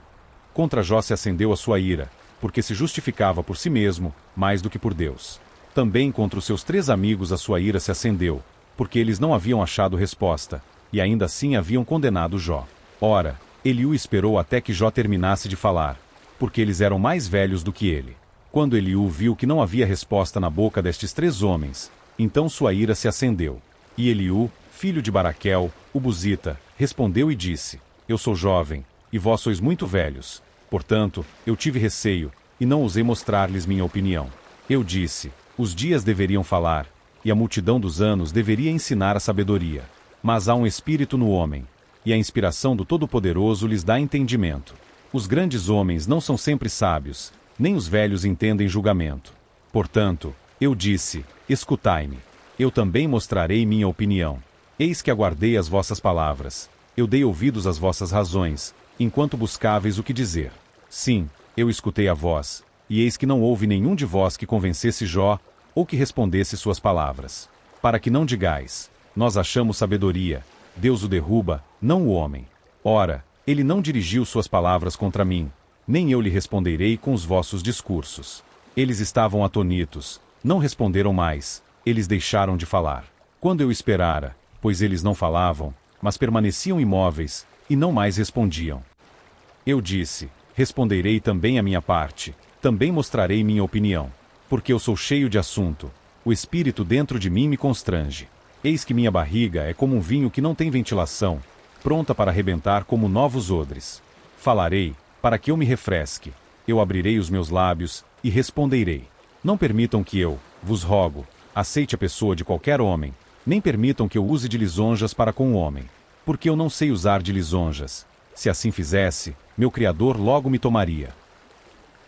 Contra Jó se acendeu a sua ira, porque se justificava por si mesmo, mais do que por Deus. Também contra os seus 3 amigos a sua ira se acendeu, porque eles não haviam achado resposta, e ainda assim haviam condenado Jó. Ora, Eliú esperou até que Jó terminasse de falar, porque eles eram mais velhos do que ele. Quando Eliú viu que não havia resposta na boca destes 3 homens, então sua ira se acendeu. E Eliú, filho de Baraquel, o Buzita, respondeu e disse, eu sou jovem, e vós sois muito velhos. Portanto, eu tive receio, e não ousei mostrar-lhes minha opinião. Eu disse: os dias deveriam falar, e a multidão dos anos deveria ensinar a sabedoria. Mas há um espírito no homem, e a inspiração do Todo-Poderoso lhes dá entendimento. Os grandes homens não são sempre sábios, nem os velhos entendem julgamento. Portanto, eu disse: escutai-me. Eu também mostrarei minha opinião. Eis que aguardei as vossas palavras. Eu dei ouvidos às vossas razões, enquanto buscáveis o que dizer. Sim, eu escutei a voz, e eis que não houve nenhum de vós que convencesse Jó, ou que respondesse suas palavras. Para que não digais: nós achamos sabedoria, Deus o derruba, não o homem. Ora, ele não dirigiu suas palavras contra mim, nem eu lhe responderei com os vossos discursos. Eles estavam atonitos, não responderam mais, eles deixaram de falar. Quando eu esperara, pois eles não falavam, mas permaneciam imóveis, e não mais respondiam. Eu disse: responderei também a minha parte, também mostrarei minha opinião. Porque eu sou cheio de assunto, o espírito dentro de mim me constrange. Eis que minha barriga é como um vinho que não tem ventilação, pronta para arrebentar como novos odres. Falarei, para que eu me refresque. Eu abrirei os meus lábios, e responderei. Não permitam que eu, vos rogo, aceite a pessoa de qualquer homem, nem permitam que eu use de lisonjas para com o homem. Porque eu não sei usar de lisonjas. Se assim fizesse, meu Criador logo me tomaria.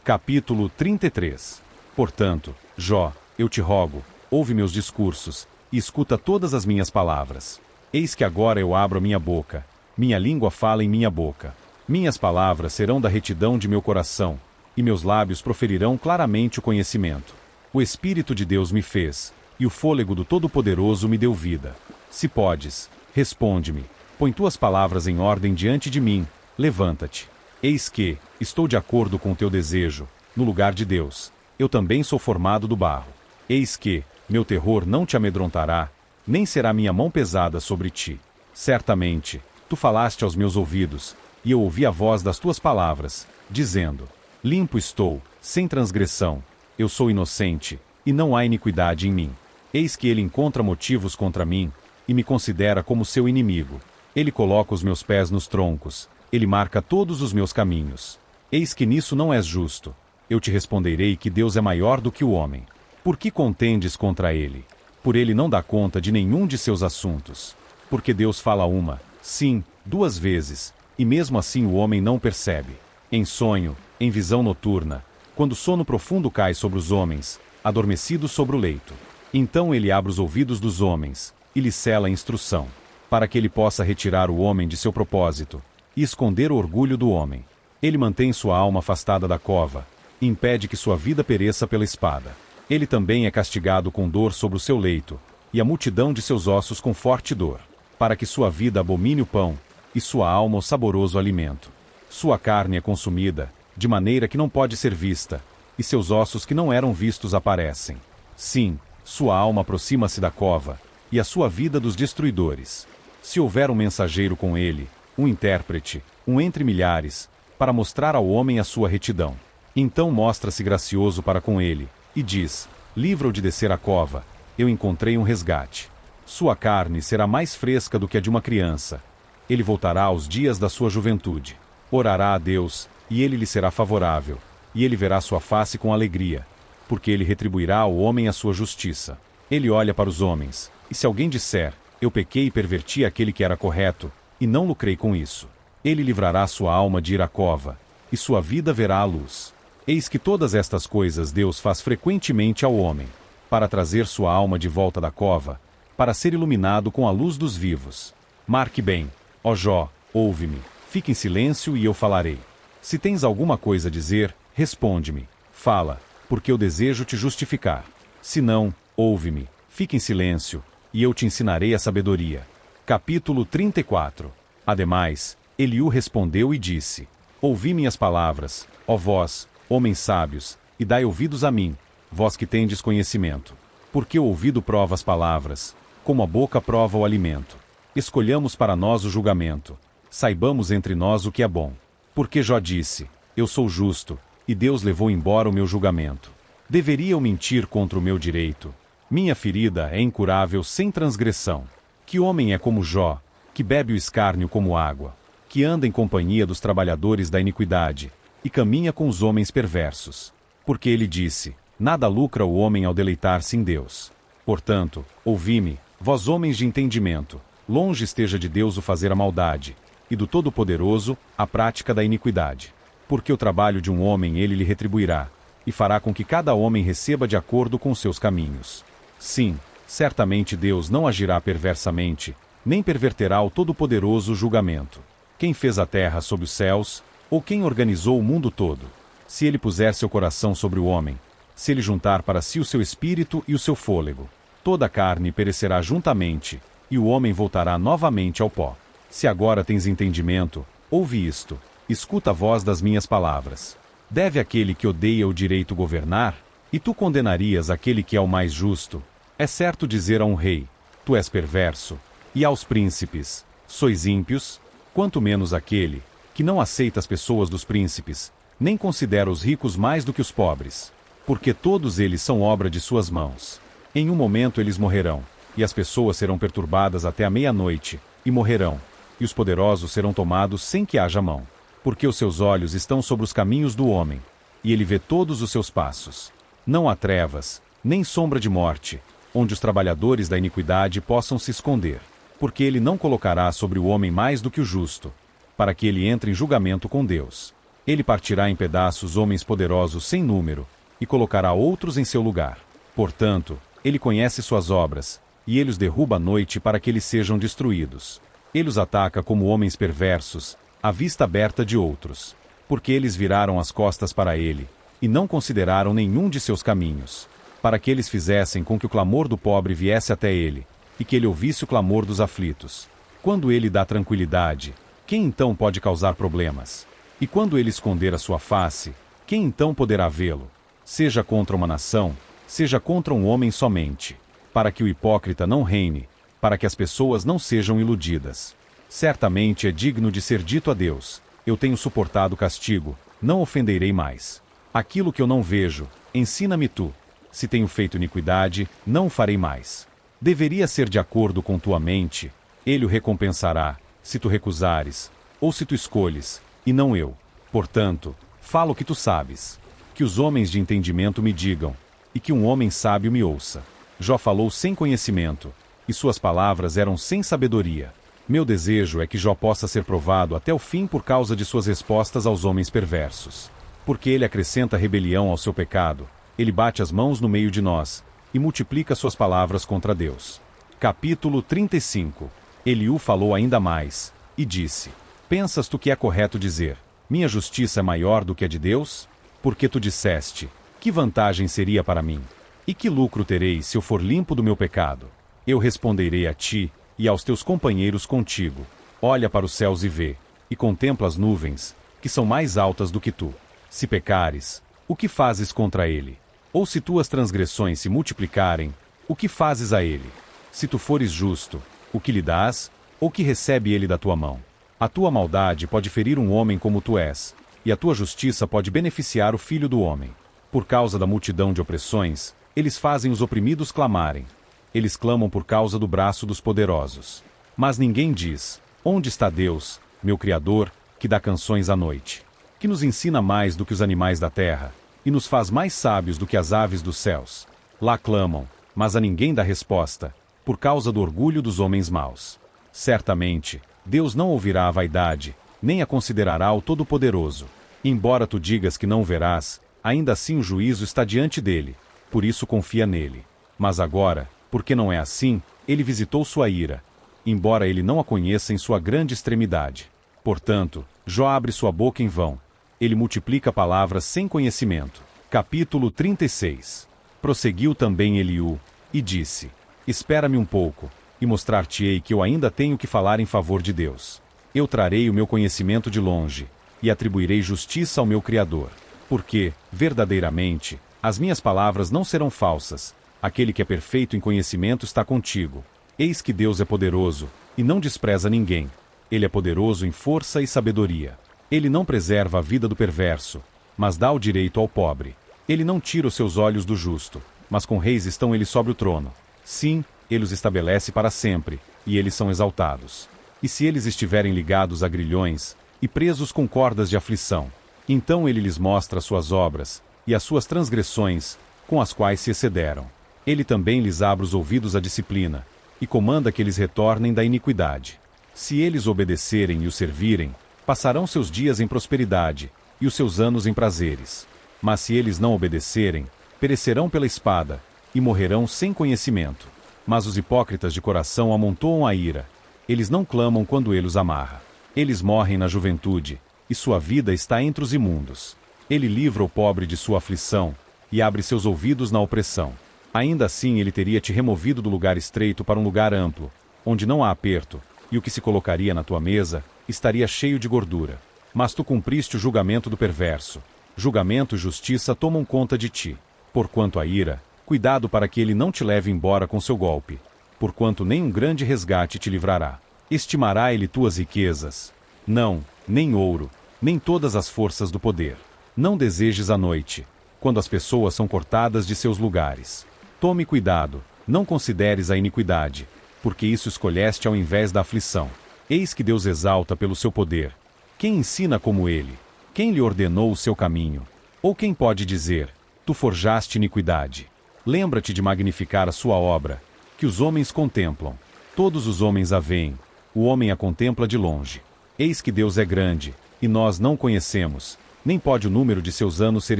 Capítulo 33. Portanto, Jó, eu te rogo, ouve meus discursos, e escuta todas as minhas palavras. Eis que agora eu abro a minha boca, minha língua fala em minha boca. Minhas palavras serão da retidão de meu coração, e meus lábios proferirão claramente o conhecimento. O Espírito de Deus me fez, e o fôlego do Todo-Poderoso me deu vida. Se podes, responde-me, põe tuas palavras em ordem diante de mim, levanta-te. Eis que, estou de acordo com o teu desejo, no lugar de Deus. Eu também sou formado do barro. Eis que, meu terror não te amedrontará, nem será minha mão pesada sobre ti. Certamente, tu falaste aos meus ouvidos, e eu ouvi a voz das tuas palavras, dizendo: limpo estou, sem transgressão, eu sou inocente, e não há iniquidade em mim. Eis que ele encontra motivos contra mim, e me considera como seu inimigo. Ele coloca os meus pés nos troncos, ele marca todos os meus caminhos. Eis que nisso não és justo. Eu te responderei que Deus é maior do que o homem. Por que contendes contra ele? Por ele não dá conta de nenhum de seus assuntos. Porque Deus fala uma, sim, duas vezes, e mesmo assim o homem não percebe. Em sonho, em visão noturna, quando sono profundo cai sobre os homens, adormecidos sobre o leito. Então ele abre os ouvidos dos homens, e lhes cela a instrução, para que ele possa retirar o homem de seu propósito, e esconder o orgulho do homem. Ele mantém sua alma afastada da cova, e impede que sua vida pereça pela espada. Ele também é castigado com dor sobre o seu leito, e a multidão de seus ossos com forte dor, para que sua vida abomine o pão, e sua alma o saboroso alimento. Sua carne é consumida, de maneira que não pode ser vista, e seus ossos que não eram vistos aparecem. Sim, sua alma aproxima-se da cova, e a sua vida dos destruidores. Se houver um mensageiro com ele, um intérprete, um entre milhares, para mostrar ao homem a sua retidão. Então mostra-se gracioso para com ele, e diz: livra-o de descer a cova, eu encontrei um resgate. Sua carne será mais fresca do que a de uma criança. Ele voltará aos dias da sua juventude. Orará a Deus, e ele lhe será favorável, e ele verá sua face com alegria, porque ele retribuirá ao homem a sua justiça. Ele olha para os homens, e se alguém disser: eu pequei e perverti aquele que era correto, e não lucrei com isso, ele livrará sua alma de ir à cova, e sua vida verá a luz. Eis que todas estas coisas Deus faz frequentemente ao homem, para trazer sua alma de volta da cova, para ser iluminado com a luz dos vivos. Marque bem, ó Jó, ouve-me, fique em silêncio e eu falarei. Se tens alguma coisa a dizer, responde-me, fala, porque eu desejo te justificar. Se não, ouve-me, fique em silêncio, e eu te ensinarei a sabedoria. Capítulo 34. Ademais, Eliú respondeu e disse: ouvi minhas palavras, ó vós, homens sábios, e dai ouvidos a mim, vós que tendes conhecimento. Porque o ouvido prova as palavras, como a boca prova o alimento. Escolhamos para nós o julgamento, saibamos entre nós o que é bom. Porque Jó disse: eu sou justo, e Deus levou embora o meu julgamento. Deveria eu mentir contra o meu direito? Minha ferida é incurável sem transgressão. Que homem é como Jó, que bebe o escárnio como água, que anda em companhia dos trabalhadores da iniquidade, e caminha com os homens perversos. Porque ele disse: nada lucra o homem ao deleitar-se em Deus. Portanto, ouvi-me, vós homens de entendimento, longe esteja de Deus o fazer a maldade, e do Todo-Poderoso a prática da iniquidade. Porque o trabalho de um homem ele lhe retribuirá, e fará com que cada homem receba de acordo com seus caminhos. Sim, certamente Deus não agirá perversamente, nem perverterá o Todo-Poderoso julgamento. Quem fez a terra sob os céus, ou quem organizou o mundo todo? Se ele puser seu coração sobre o homem, se ele juntar para si o seu espírito e o seu fôlego, toda a carne perecerá juntamente, e o homem voltará novamente ao pó. Se agora tens entendimento, ouve isto, escuta a voz das minhas palavras. Deve aquele que odeia o direito governar? E tu condenarias aquele que é o mais justo? É certo dizer a um rei: tu és perverso, e aos príncipes: sois ímpios? Quanto menos aquele que não aceita as pessoas dos príncipes, nem considera os ricos mais do que os pobres, porque todos eles são obra de suas mãos. Em um momento eles morrerão, e as pessoas serão perturbadas até a meia-noite, e morrerão, e os poderosos serão tomados sem que haja mão. Porque os seus olhos estão sobre os caminhos do homem, e ele vê todos os seus passos. Não há trevas, nem sombra de morte, onde os trabalhadores da iniquidade possam se esconder. Porque ele não colocará sobre o homem mais do que o justo, para que ele entre em julgamento com Deus. Ele partirá em pedaços homens poderosos sem número, e colocará outros em seu lugar. Portanto, ele conhece suas obras, e ele os derruba à noite para que eles sejam destruídos. Ele os ataca como homens perversos, à vista aberta de outros. Porque eles viraram as costas para ele, e não consideraram nenhum de seus caminhos, para que eles fizessem com que o clamor do pobre viesse até ele, e que ele ouvisse o clamor dos aflitos. Quando ele dá tranquilidade, quem então pode causar problemas? E quando ele esconder a sua face, quem então poderá vê-lo? Seja contra uma nação, seja contra um homem somente, para que o hipócrita não reine, para que as pessoas não sejam iludidas. Certamente é digno de ser dito a Deus: eu tenho suportado castigo, não ofenderei mais. Aquilo que eu não vejo, ensina-me tu. Se tenho feito iniquidade, não o farei mais. Deveria ser de acordo com tua mente, ele o recompensará, se tu recusares, ou se tu escolhes, e não eu. Portanto, fala o que tu sabes. Que os homens de entendimento me digam, e que um homem sábio me ouça. Jó falou sem conhecimento, e suas palavras eram sem sabedoria. Meu desejo é que Jó possa ser provado até o fim por causa de suas respostas aos homens perversos. Porque ele acrescenta rebelião ao seu pecado, ele bate as mãos no meio de nós, e multiplica suas palavras contra Deus. Capítulo 35. Eliú falou ainda mais, e disse: pensas tu que é correto dizer: minha justiça é maior do que a de Deus? Porque tu disseste: que vantagem seria para mim? E que lucro terei se eu for limpo do meu pecado? Eu responderei a ti, e aos teus companheiros contigo: olha para os céus e vê, e contempla as nuvens, que são mais altas do que tu. Se pecares, o que fazes contra ele? Ou se tuas transgressões se multiplicarem, o que fazes a ele? Se tu fores justo, o que lhe dás, ou que recebe ele da tua mão? A tua maldade pode ferir um homem como tu és, e a tua justiça pode beneficiar o filho do homem. Por causa da multidão de opressões, eles fazem os oprimidos clamarem. Eles clamam por causa do braço dos poderosos. Mas ninguém diz: onde está Deus, meu Criador, que dá canções à noite? Que nos ensina mais do que os animais da terra, e nos faz mais sábios do que as aves dos céus. Lá clamam, mas a ninguém dá resposta, por causa do orgulho dos homens maus. Certamente, Deus não ouvirá a vaidade, nem a considerará o Todo-Poderoso. Embora tu digas que não o verás, ainda assim o juízo está diante dele, por isso confia nele. Mas agora, porque não é assim, ele visitou sua ira, embora ele não a conheça em sua grande extremidade. Portanto, Jó abre sua boca em vão. Ele multiplica palavras sem conhecimento. Capítulo 36. Prosseguiu também Eliú, e disse: espera-me um pouco, e mostrar-te-ei que eu ainda tenho que falar em favor de Deus. Eu trarei o meu conhecimento de longe, e atribuirei justiça ao meu Criador. Porque, verdadeiramente, as minhas palavras não serão falsas. Aquele que é perfeito em conhecimento está contigo. Eis que Deus é poderoso, e não despreza ninguém. Ele é poderoso em força e sabedoria. Ele não preserva a vida do perverso, mas dá o direito ao pobre. Ele não tira os seus olhos do justo, mas com reis estão eles sobre o trono. Sim, ele os estabelece para sempre, e eles são exaltados. E se eles estiverem ligados a grilhões, e presos com cordas de aflição, Então ele lhes mostra as suas obras, e as suas transgressões, com as quais se excederam. Ele também lhes abre os ouvidos à disciplina, e comanda que eles retornem da iniquidade. Se eles obedecerem e o servirem, passarão seus dias em prosperidade, e os seus anos em prazeres. Mas se eles não obedecerem, perecerão pela espada, e morrerão sem conhecimento. Mas os hipócritas de coração amontoam a ira. Eles não clamam quando ele os amarra. Eles morrem na juventude, e sua vida está entre os imundos. Ele livra o pobre de sua aflição, e abre seus ouvidos na opressão. Ainda assim ele teria te removido do lugar estreito para um lugar amplo, onde não há aperto, e o que se colocaria na tua mesa estaria cheio de gordura. Mas tu cumpriste o julgamento do perverso. Julgamento e justiça tomam conta de ti. Porquanto a ira, cuidado para que ele não te leve embora com seu golpe. Porquanto nem um grande resgate te livrará. Estimará ele tuas riquezas? Não, nem ouro, nem todas as forças do poder. Não desejes a noite, quando as pessoas são cortadas de seus lugares. Tome cuidado, não consideres a iniquidade, porque isso escolheste ao invés da aflição. Eis que Deus exalta pelo seu poder. Quem ensina como ele? Quem lhe ordenou o seu caminho? Ou quem pode dizer, tu forjaste iniquidade? Lembra-te de magnificar a sua obra, que os homens contemplam. Todos os homens a veem, o homem a contempla de longe. Eis que Deus é grande, e nós não conhecemos, nem pode o número de seus anos ser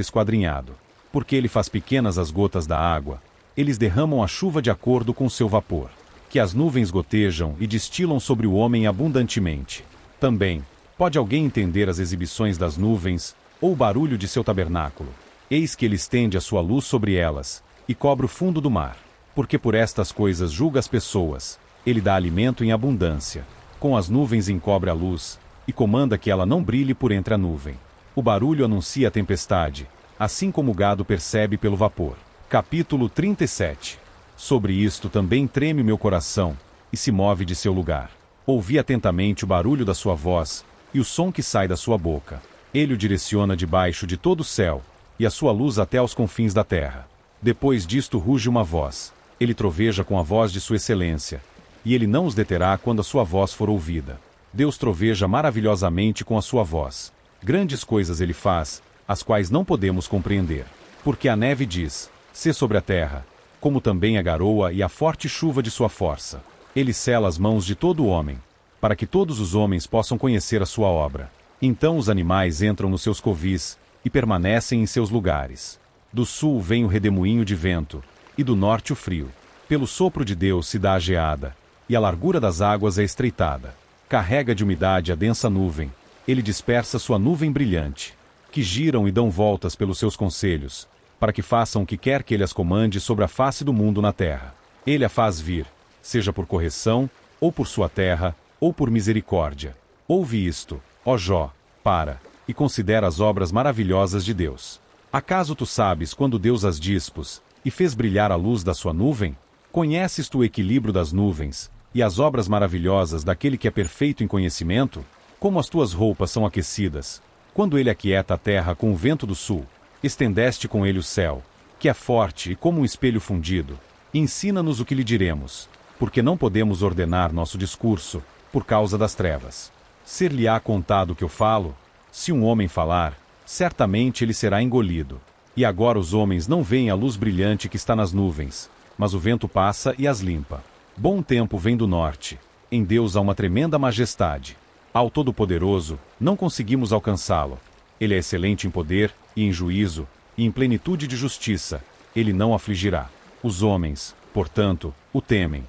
esquadrinhado. Porque ele faz pequenas as gotas da água, eles derramam a chuva de acordo com seu vapor. Que as nuvens gotejam e destilam sobre o homem abundantemente. Também, pode alguém entender as exibições das nuvens, ou o barulho de seu tabernáculo? Eis que ele estende a sua luz sobre elas, e cobre o fundo do mar. Porque por estas coisas julga as pessoas, ele dá alimento em abundância. Com as nuvens encobre a luz, e comanda que ela não brilhe por entre a nuvem. O barulho anuncia a tempestade, assim como o gado percebe pelo vapor. Capítulo 37. Sobre isto também treme meu coração, e se move de seu lugar. Ouvi atentamente o barulho da sua voz, e o som que sai da sua boca. Ele o direciona debaixo de todo o céu, e a sua luz até aos confins da terra. Depois disto ruge uma voz. Ele troveja com a voz de sua excelência, e ele não os deterá quando a sua voz for ouvida. Deus troveja maravilhosamente com a sua voz. Grandes coisas ele faz, as quais não podemos compreender. Porque a neve diz, sê sobre a terra, como também a garoa e a forte chuva de sua força. Ele sela as mãos de todo homem, para que todos os homens possam conhecer a sua obra. Então os animais entram nos seus covis, e permanecem em seus lugares. Do sul vem o redemoinho de vento, e do norte o frio. Pelo sopro de Deus se dá a geada, e a largura das águas é estreitada. Carrega de umidade a densa nuvem, ele dispersa sua nuvem brilhante, que giram e dão voltas pelos seus conselhos, para que façam o que quer que ele as comande sobre a face do mundo na terra. Ele a faz vir, seja por correção, ou por sua terra, ou por misericórdia. Ouve isto, ó Jó, para, e considera as obras maravilhosas de Deus. Acaso tu sabes quando Deus as dispôs, e fez brilhar a luz da sua nuvem? Conheces tu o equilíbrio das nuvens, e as obras maravilhosas daquele que é perfeito em conhecimento? Como as tuas roupas são aquecidas, quando ele aquieta a terra com o vento do sul, estendeste com ele o céu, que é forte e como um espelho fundido. Ensina-nos o que lhe diremos, porque não podemos ordenar nosso discurso, por causa das trevas. Ser-lhe-á contado o que eu falo? Se um homem falar, certamente ele será engolido. E agora os homens não veem a luz brilhante que está nas nuvens, mas o vento passa e as limpa. Bom tempo vem do norte, em Deus há uma tremenda majestade. Ao Todo-Poderoso, não conseguimos alcançá-lo. Ele é excelente em poder, e em juízo, e em plenitude de justiça. Ele não afligirá. Os homens, portanto, o temem.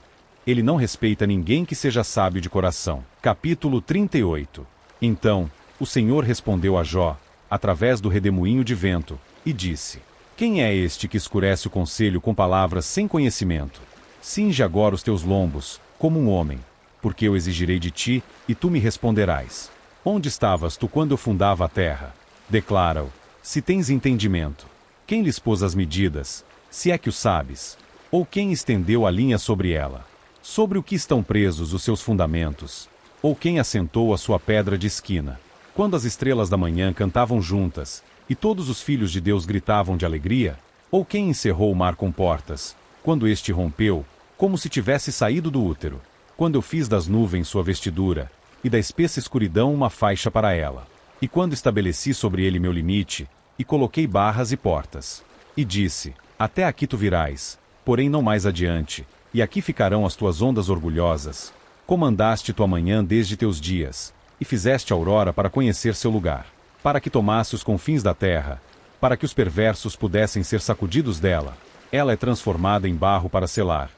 Ele não respeita ninguém que seja sábio de coração. Capítulo 38. Então, o Senhor respondeu a Jó, através do redemoinho de vento, e disse: Quem é este que escurece o conselho com palavras sem conhecimento? Cinge agora os teus lombos, como um homem, porque eu exigirei de ti, e tu me responderás. Onde estavas tu quando eu fundava a terra? Declara-o, se tens entendimento. Quem lhes pôs as medidas, se é que o sabes? Ou quem estendeu a linha sobre ela? Sobre o que estão presos os seus fundamentos? Ou quem assentou a sua pedra de esquina? Quando as estrelas da manhã cantavam juntas, e todos os filhos de Deus gritavam de alegria? Ou quem encerrou o mar com portas, quando este rompeu, como se tivesse saído do útero? Quando eu fiz das nuvens sua vestidura, e da espessa escuridão uma faixa para ela. E quando estabeleci sobre ele meu limite, e coloquei barras e portas, e disse, até aqui tu virás, porém não mais adiante, e aqui ficarão as tuas ondas orgulhosas. Comandaste tua manhã desde teus dias, e fizeste a aurora para conhecer seu lugar, para que tomasse os confins da terra, para que os perversos pudessem ser sacudidos dela. Ela é transformada em barro para selar,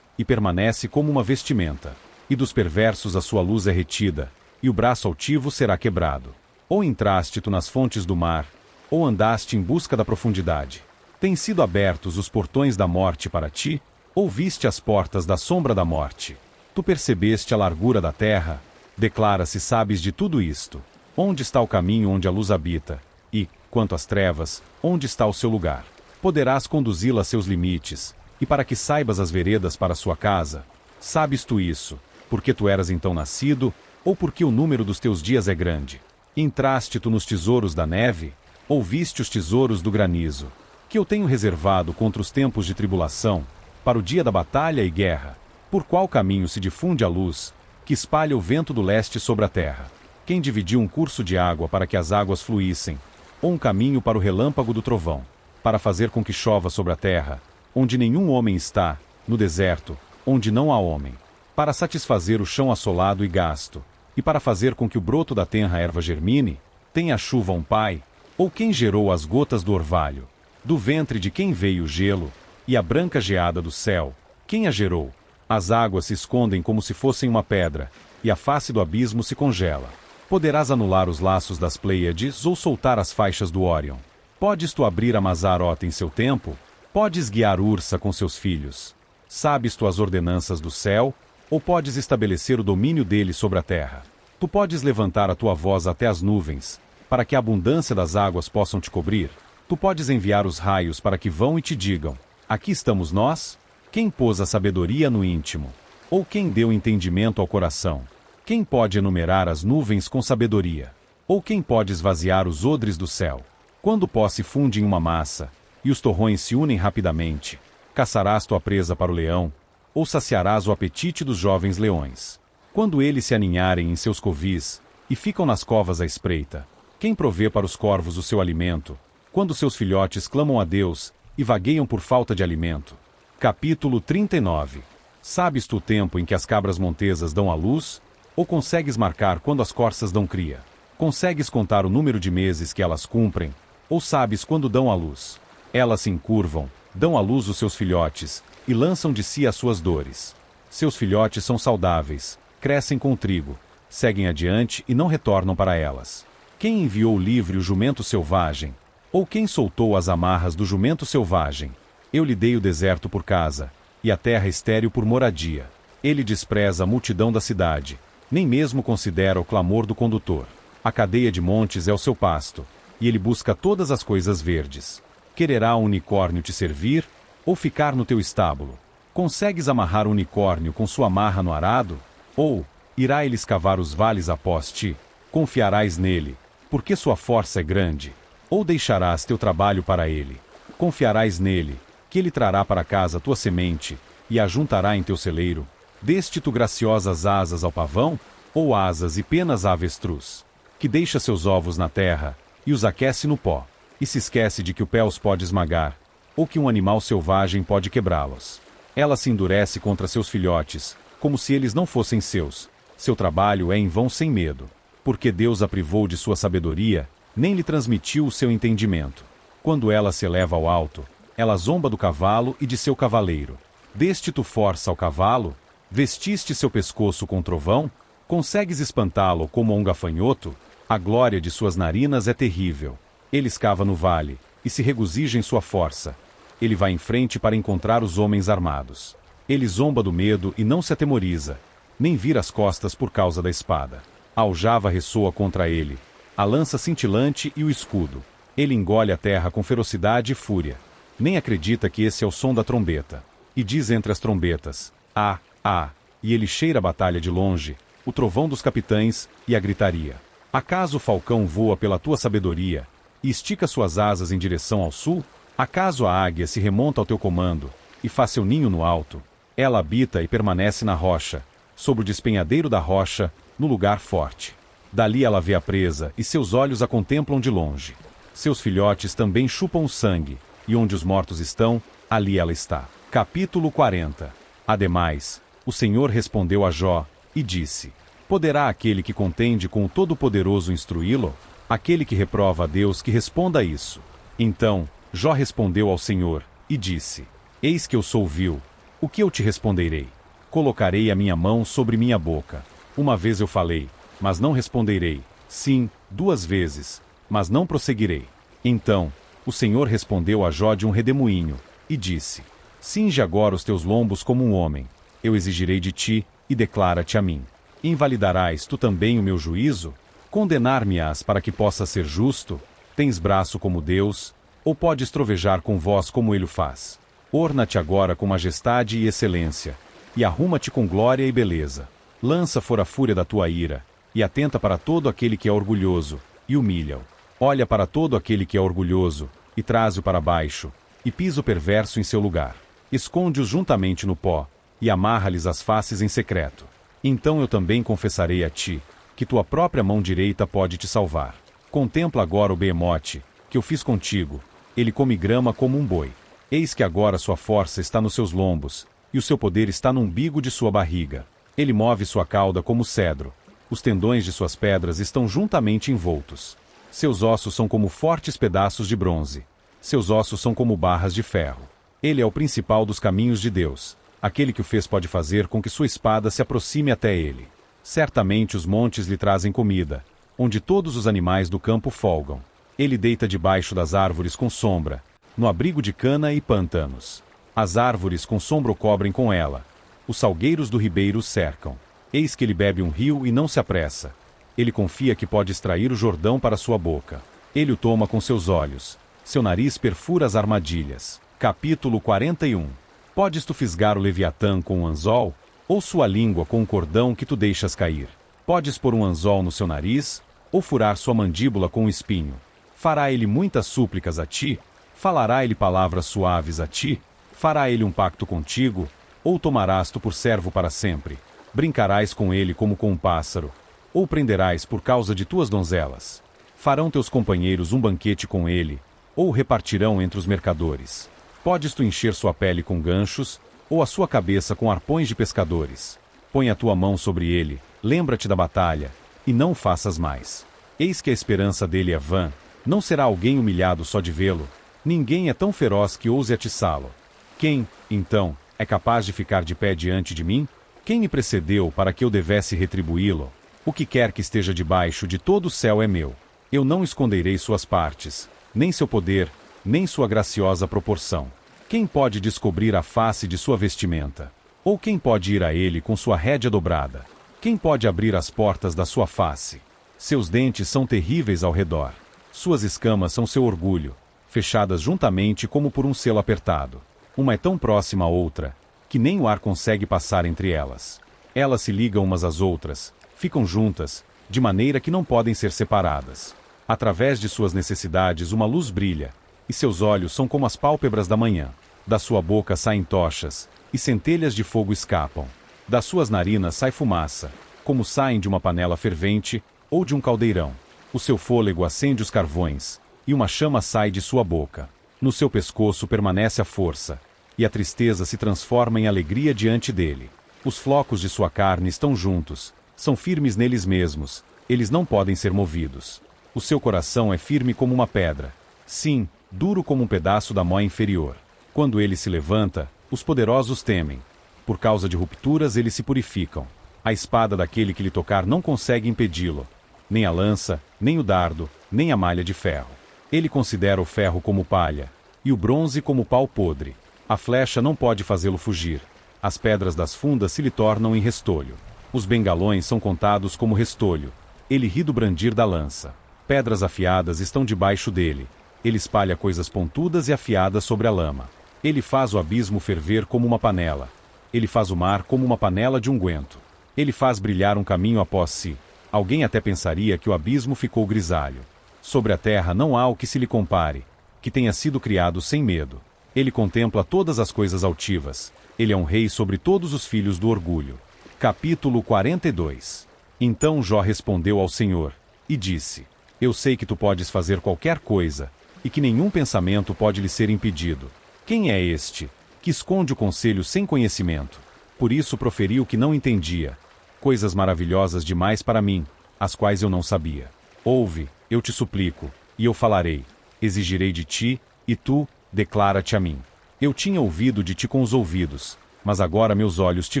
e permanece como uma vestimenta, e dos perversos a sua luz é retida, e o braço altivo será quebrado. Ou entraste tu nas fontes do mar, ou andaste em busca da profundidade. Têm sido abertos os portões da morte para ti, ou viste as portas da sombra da morte. Tu percebeste a largura da terra? Declara se sabes de tudo isto. Onde está o caminho onde a luz habita? E, quanto às trevas, onde está o seu lugar? Poderás conduzi-la a seus limites, e para que saibas as veredas para sua casa? Sabes tu isso, porque tu eras então nascido, ou porque o número dos teus dias é grande? Entraste tu nos tesouros da neve? Ou viste os tesouros do granizo, que eu tenho reservado contra os tempos de tribulação, para o dia da batalha e guerra? Por qual caminho se difunde a luz, que espalha o vento do leste sobre a terra? Quem dividiu um curso de água para que as águas fluíssem, ou um caminho para o relâmpago do trovão, para fazer com que chova sobre a terra, onde nenhum homem está, no deserto, onde não há homem, para satisfazer o chão assolado e gasto, e para fazer com que o broto da tenra erva germine? Tem a chuva um pai? Ou quem gerou as gotas do orvalho? Do ventre de quem veio o gelo, e a branca geada do céu? Quem a gerou? As águas se escondem como se fossem uma pedra, e a face do abismo se congela. Poderás anular os laços das Pleiades ou soltar as faixas do Órion? Podes tu abrir a Mazarota em seu tempo? Podes guiar Ursa com seus filhos? Sabes tu as ordenanças do céu? Ou podes estabelecer o domínio dele sobre a terra? Tu podes levantar a tua voz até as nuvens, para que a abundância das águas possam te cobrir? Tu podes enviar os raios para que vão e te digam, aqui estamos nós? Quem pôs a sabedoria no íntimo? Ou quem deu entendimento ao coração? Quem pode enumerar as nuvens com sabedoria? Ou quem pode esvaziar os odres do céu? Quando o pó se funde em uma massa, e os torrões se unem rapidamente, caçarás tua presa para o leão, ou saciarás o apetite dos jovens leões? Quando eles se aninharem em seus covis, e ficam nas covas à espreita, quem provê para os corvos o seu alimento, quando seus filhotes clamam a Deus, e vagueiam por falta de alimento? Capítulo 39. Sabes tu o tempo em que as cabras montesas dão à luz? Ou consegues marcar quando as corças dão cria? Consegues contar o número de meses que elas cumprem? Ou sabes quando dão à luz? Elas se encurvam, dão à luz os seus filhotes, e lançam de si as suas dores. Seus filhotes são saudáveis, crescem com o trigo, seguem adiante e não retornam para elas. Quem enviou livre o jumento selvagem? Ou quem soltou as amarras do jumento selvagem? Eu lhe dei o deserto por casa, e a terra estéril por moradia. Ele despreza a multidão da cidade, nem mesmo considera o clamor do condutor. A cadeia de montes é o seu pasto, e ele busca todas as coisas verdes. Quererá um unicórnio te servir, ou ficar no teu estábulo? Consegues amarrar um unicórnio com sua amarra no arado? Ou, irá ele escavar os vales após ti? Confiarás nele, porque sua força é grande? Ou deixarás teu trabalho para ele? Confiarás nele, que ele trará para casa tua semente, e a juntará em teu celeiro? Deste tu graciosas asas ao pavão, ou asas e penas à avestruz, que deixa seus ovos na terra, e os aquece no pó, e se esquece de que o pé os pode esmagar, ou que um animal selvagem pode quebrá-los. Ela se endurece contra seus filhotes, como se eles não fossem seus. Seu trabalho é em vão sem medo, porque Deus a privou de sua sabedoria, nem lhe transmitiu o seu entendimento. Quando ela se eleva ao alto, ela zomba do cavalo e de seu cavaleiro. Deste tu força ao cavalo? Vestiste seu pescoço com trovão? Consegues espantá-lo como um gafanhoto? A glória de suas narinas é terrível. Ele escava no vale, e se regozija em sua força. Ele vai em frente para encontrar os homens armados. Ele zomba do medo e não se atemoriza, nem vira as costas por causa da espada. A aljava ressoa contra ele, a lança cintilante e o escudo. Ele engole a terra com ferocidade e fúria. Nem acredita que esse é o som da trombeta. E diz entre as trombetas, ah, ah, e ele cheira a batalha de longe, o trovão dos capitães e a gritaria. Acaso o falcão voa pela tua sabedoria, e estica suas asas em direção ao sul? Acaso a águia se remonta ao teu comando, e faz seu ninho no alto? Ela habita e permanece na rocha, sobre o despenhadeiro da rocha, no lugar forte. Dali ela vê a presa, e seus olhos a contemplam de longe. Seus filhotes também chupam o sangue, e onde os mortos estão, ali ela está. Capítulo 40. Ademais, o Senhor respondeu a Jó, e disse: Poderá aquele que contende com o Todo-Poderoso instruí-lo? Aquele que reprova a Deus que responda isso. Então, Jó respondeu ao Senhor, e disse: Eis que eu sou vil. O que eu te responderei? Colocarei a minha mão sobre minha boca. Uma vez eu falei, mas não responderei. Sim, 2 vezes, mas não prosseguirei. Então, o Senhor respondeu a Jó de um redemoinho, e disse: Cinge agora os teus lombos como um homem. Eu exigirei de ti, e declara-te a mim. Invalidarás tu também o meu juízo? Condenar-me-ás para que possa ser justo? Tens braço como Deus? Ou podes trovejar com voz como ele o faz? Orna-te agora com majestade e excelência, e arruma-te com glória e beleza. Lança fora a fúria da tua ira, e atenta para todo aquele que é orgulhoso, e humilha-o. Olha para todo aquele que é orgulhoso, e traze-o para baixo, e pisa o perverso em seu lugar. Esconde-os juntamente no pó, e amarra-lhes as faces em secreto. Então eu também confessarei a ti, que tua própria mão direita pode te salvar. Contempla agora o behemote, que eu fiz contigo. Ele come grama como um boi. Eis que agora sua força está nos seus lombos, e o seu poder está no umbigo de sua barriga. Ele move sua cauda como cedro. Os tendões de suas pedras estão juntamente envoltos. Seus ossos são como fortes pedaços de bronze. Seus ossos são como barras de ferro. Ele é o principal dos caminhos de Deus. Aquele que o fez pode fazer com que sua espada se aproxime até ele. Certamente os montes lhe trazem comida, onde todos os animais do campo folgam. Ele deita debaixo das árvores com sombra, no abrigo de cana e pântanos. As árvores com sombra o cobrem com ela. Os salgueiros do ribeiro o cercam. Eis que ele bebe um rio e não se apressa. Ele confia que pode extrair o Jordão para sua boca. Ele o toma com seus olhos. Seu nariz perfura as armadilhas. Capítulo 41. Podes tu fisgar o Leviatã com um anzol? Ou sua língua com um cordão que tu deixas cair? Podes pôr um anzol no seu nariz? Ou furar sua mandíbula com um espinho? Fará ele muitas súplicas a ti? Falará ele palavras suaves a ti? Fará ele um pacto contigo? Ou tomarás tu por servo para sempre? Brincarás com ele como com um pássaro? Ou prenderás por causa de tuas donzelas? Farão teus companheiros um banquete com ele? Ou o repartirão entre os mercadores? Podes tu encher sua pele com ganchos, ou a sua cabeça com arpões de pescadores? Põe a tua mão sobre ele, lembra-te da batalha, e não o faças mais. Eis que a esperança dele é vã. Não será alguém humilhado só de vê-lo? Ninguém é tão feroz que ouse atiçá-lo. Quem, então, é capaz de ficar de pé diante de mim? Quem me precedeu para que eu devesse retribuí-lo? O que quer que esteja debaixo de todo o céu é meu. Eu não esconderei suas partes, nem seu poder, nem sua graciosa proporção. Quem pode descobrir a face de sua vestimenta? Ou quem pode ir a ele com sua rédea dobrada? Quem pode abrir as portas da sua face? Seus dentes são terríveis ao redor. Suas escamas são seu orgulho, fechadas juntamente como por um selo apertado. Uma é tão próxima à outra, que nem o ar consegue passar entre elas. Elas se ligam umas às outras, ficam juntas, de maneira que não podem ser separadas. Através de suas necessidades uma luz brilha, e seus olhos são como as pálpebras da manhã. Da sua boca saem tochas, e centelhas de fogo escapam. Das suas narinas sai fumaça, como saem de uma panela fervente, ou de um caldeirão. O seu fôlego acende os carvões, e uma chama sai de sua boca. No seu pescoço permanece a força, e a tristeza se transforma em alegria diante dele. Os flocos de sua carne estão juntos, são firmes neles mesmos, eles não podem ser movidos. O seu coração é firme como uma pedra. Sim, duro como um pedaço da mó inferior. Quando ele se levanta, os poderosos temem. Por causa de rupturas eles se purificam. A espada daquele que lhe tocar não consegue impedi-lo. Nem a lança, nem o dardo, nem a malha de ferro. Ele considera o ferro como palha, e o bronze como pau podre. A flecha não pode fazê-lo fugir. As pedras das fundas se lhe tornam em restolho. Os bengalões são contados como restolho. Ele ri do brandir da lança. Pedras afiadas estão debaixo dele. Ele espalha coisas pontudas e afiadas sobre a lama. Ele faz o abismo ferver como uma panela. Ele faz o mar como uma panela de unguento. Ele faz brilhar um caminho após si. Alguém até pensaria que o abismo ficou grisalho. Sobre a terra não há o que se lhe compare, que tenha sido criado sem medo. Ele contempla todas as coisas altivas. Ele é um rei sobre todos os filhos do orgulho. Capítulo 42. Então Jó respondeu ao Senhor, e disse: Eu sei que tu podes fazer qualquer coisa, e que nenhum pensamento pode lhe ser impedido. Quem é este, que esconde o conselho sem conhecimento? Por isso proferi o que não entendia, coisas maravilhosas demais para mim, as quais eu não sabia. Ouve, eu te suplico, e eu falarei. Exigirei de ti, e tu, declara-te a mim. Eu tinha ouvido de ti com os ouvidos, mas agora meus olhos te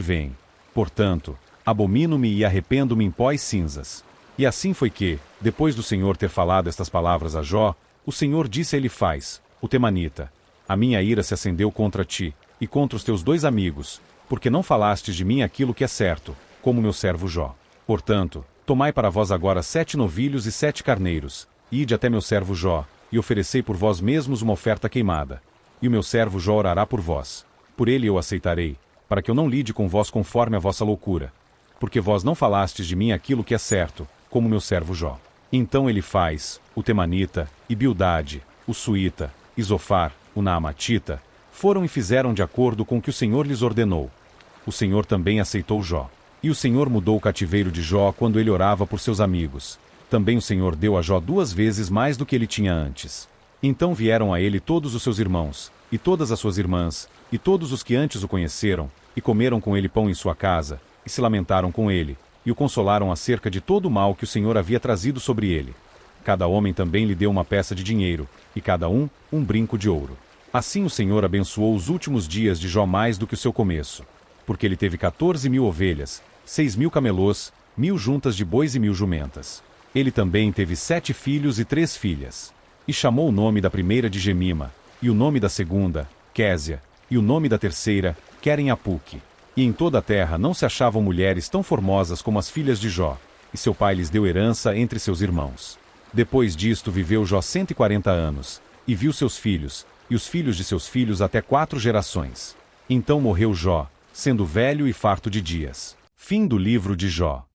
veem. Portanto, abomino-me e arrependo-me em pó e cinzas. E assim foi que, depois do Senhor ter falado estas palavras a Jó, o Senhor disse a Elifaz, o temanita: A minha ira se acendeu contra ti, e contra os teus 2 amigos, porque não falastes de mim aquilo que é certo, como meu servo Jó. Portanto, tomai para vós agora 7 novilhos e 7 carneiros, e ide até meu servo Jó, e oferecei por vós mesmos uma oferta queimada. E o meu servo Jó orará por vós. Por ele eu aceitarei, para que eu não lide com vós conforme a vossa loucura. Porque vós não falastes de mim aquilo que é certo, como meu servo Jó. Então Elifaz, o temanita, e Bildade, o suíta, e Zofar, o naamatita, foram e fizeram de acordo com o que o Senhor lhes ordenou. O Senhor também aceitou Jó. E o Senhor mudou o cativeiro de Jó quando ele orava por seus amigos. Também o Senhor deu a Jó 2 vezes mais do que ele tinha antes. Então vieram a ele todos os seus irmãos, e todas as suas irmãs, e todos os que antes o conheceram, e comeram com ele pão em sua casa, e se lamentaram com ele, e o consolaram acerca de todo o mal que o Senhor havia trazido sobre ele. Cada homem também lhe deu uma peça de dinheiro, e cada um brinco de ouro. Assim o Senhor abençoou os últimos dias de Jó mais do que o seu começo, porque ele teve 14.000 ovelhas, 6.000 camelôs, 1.000 juntas de bois e 1.000 jumentas. Ele também teve 7 filhos e 3 filhas. E chamou o nome da primeira de Gemima, e o nome da segunda, Késia, e o nome da terceira, Queren-Apuque. E em toda a terra não se achavam mulheres tão formosas como as filhas de Jó, e seu pai lhes deu herança entre seus irmãos. Depois disto viveu Jó 140 anos, e viu seus filhos, e os filhos de seus filhos até 4 gerações. Então morreu Jó, sendo velho e farto de dias. Fim do livro de Jó.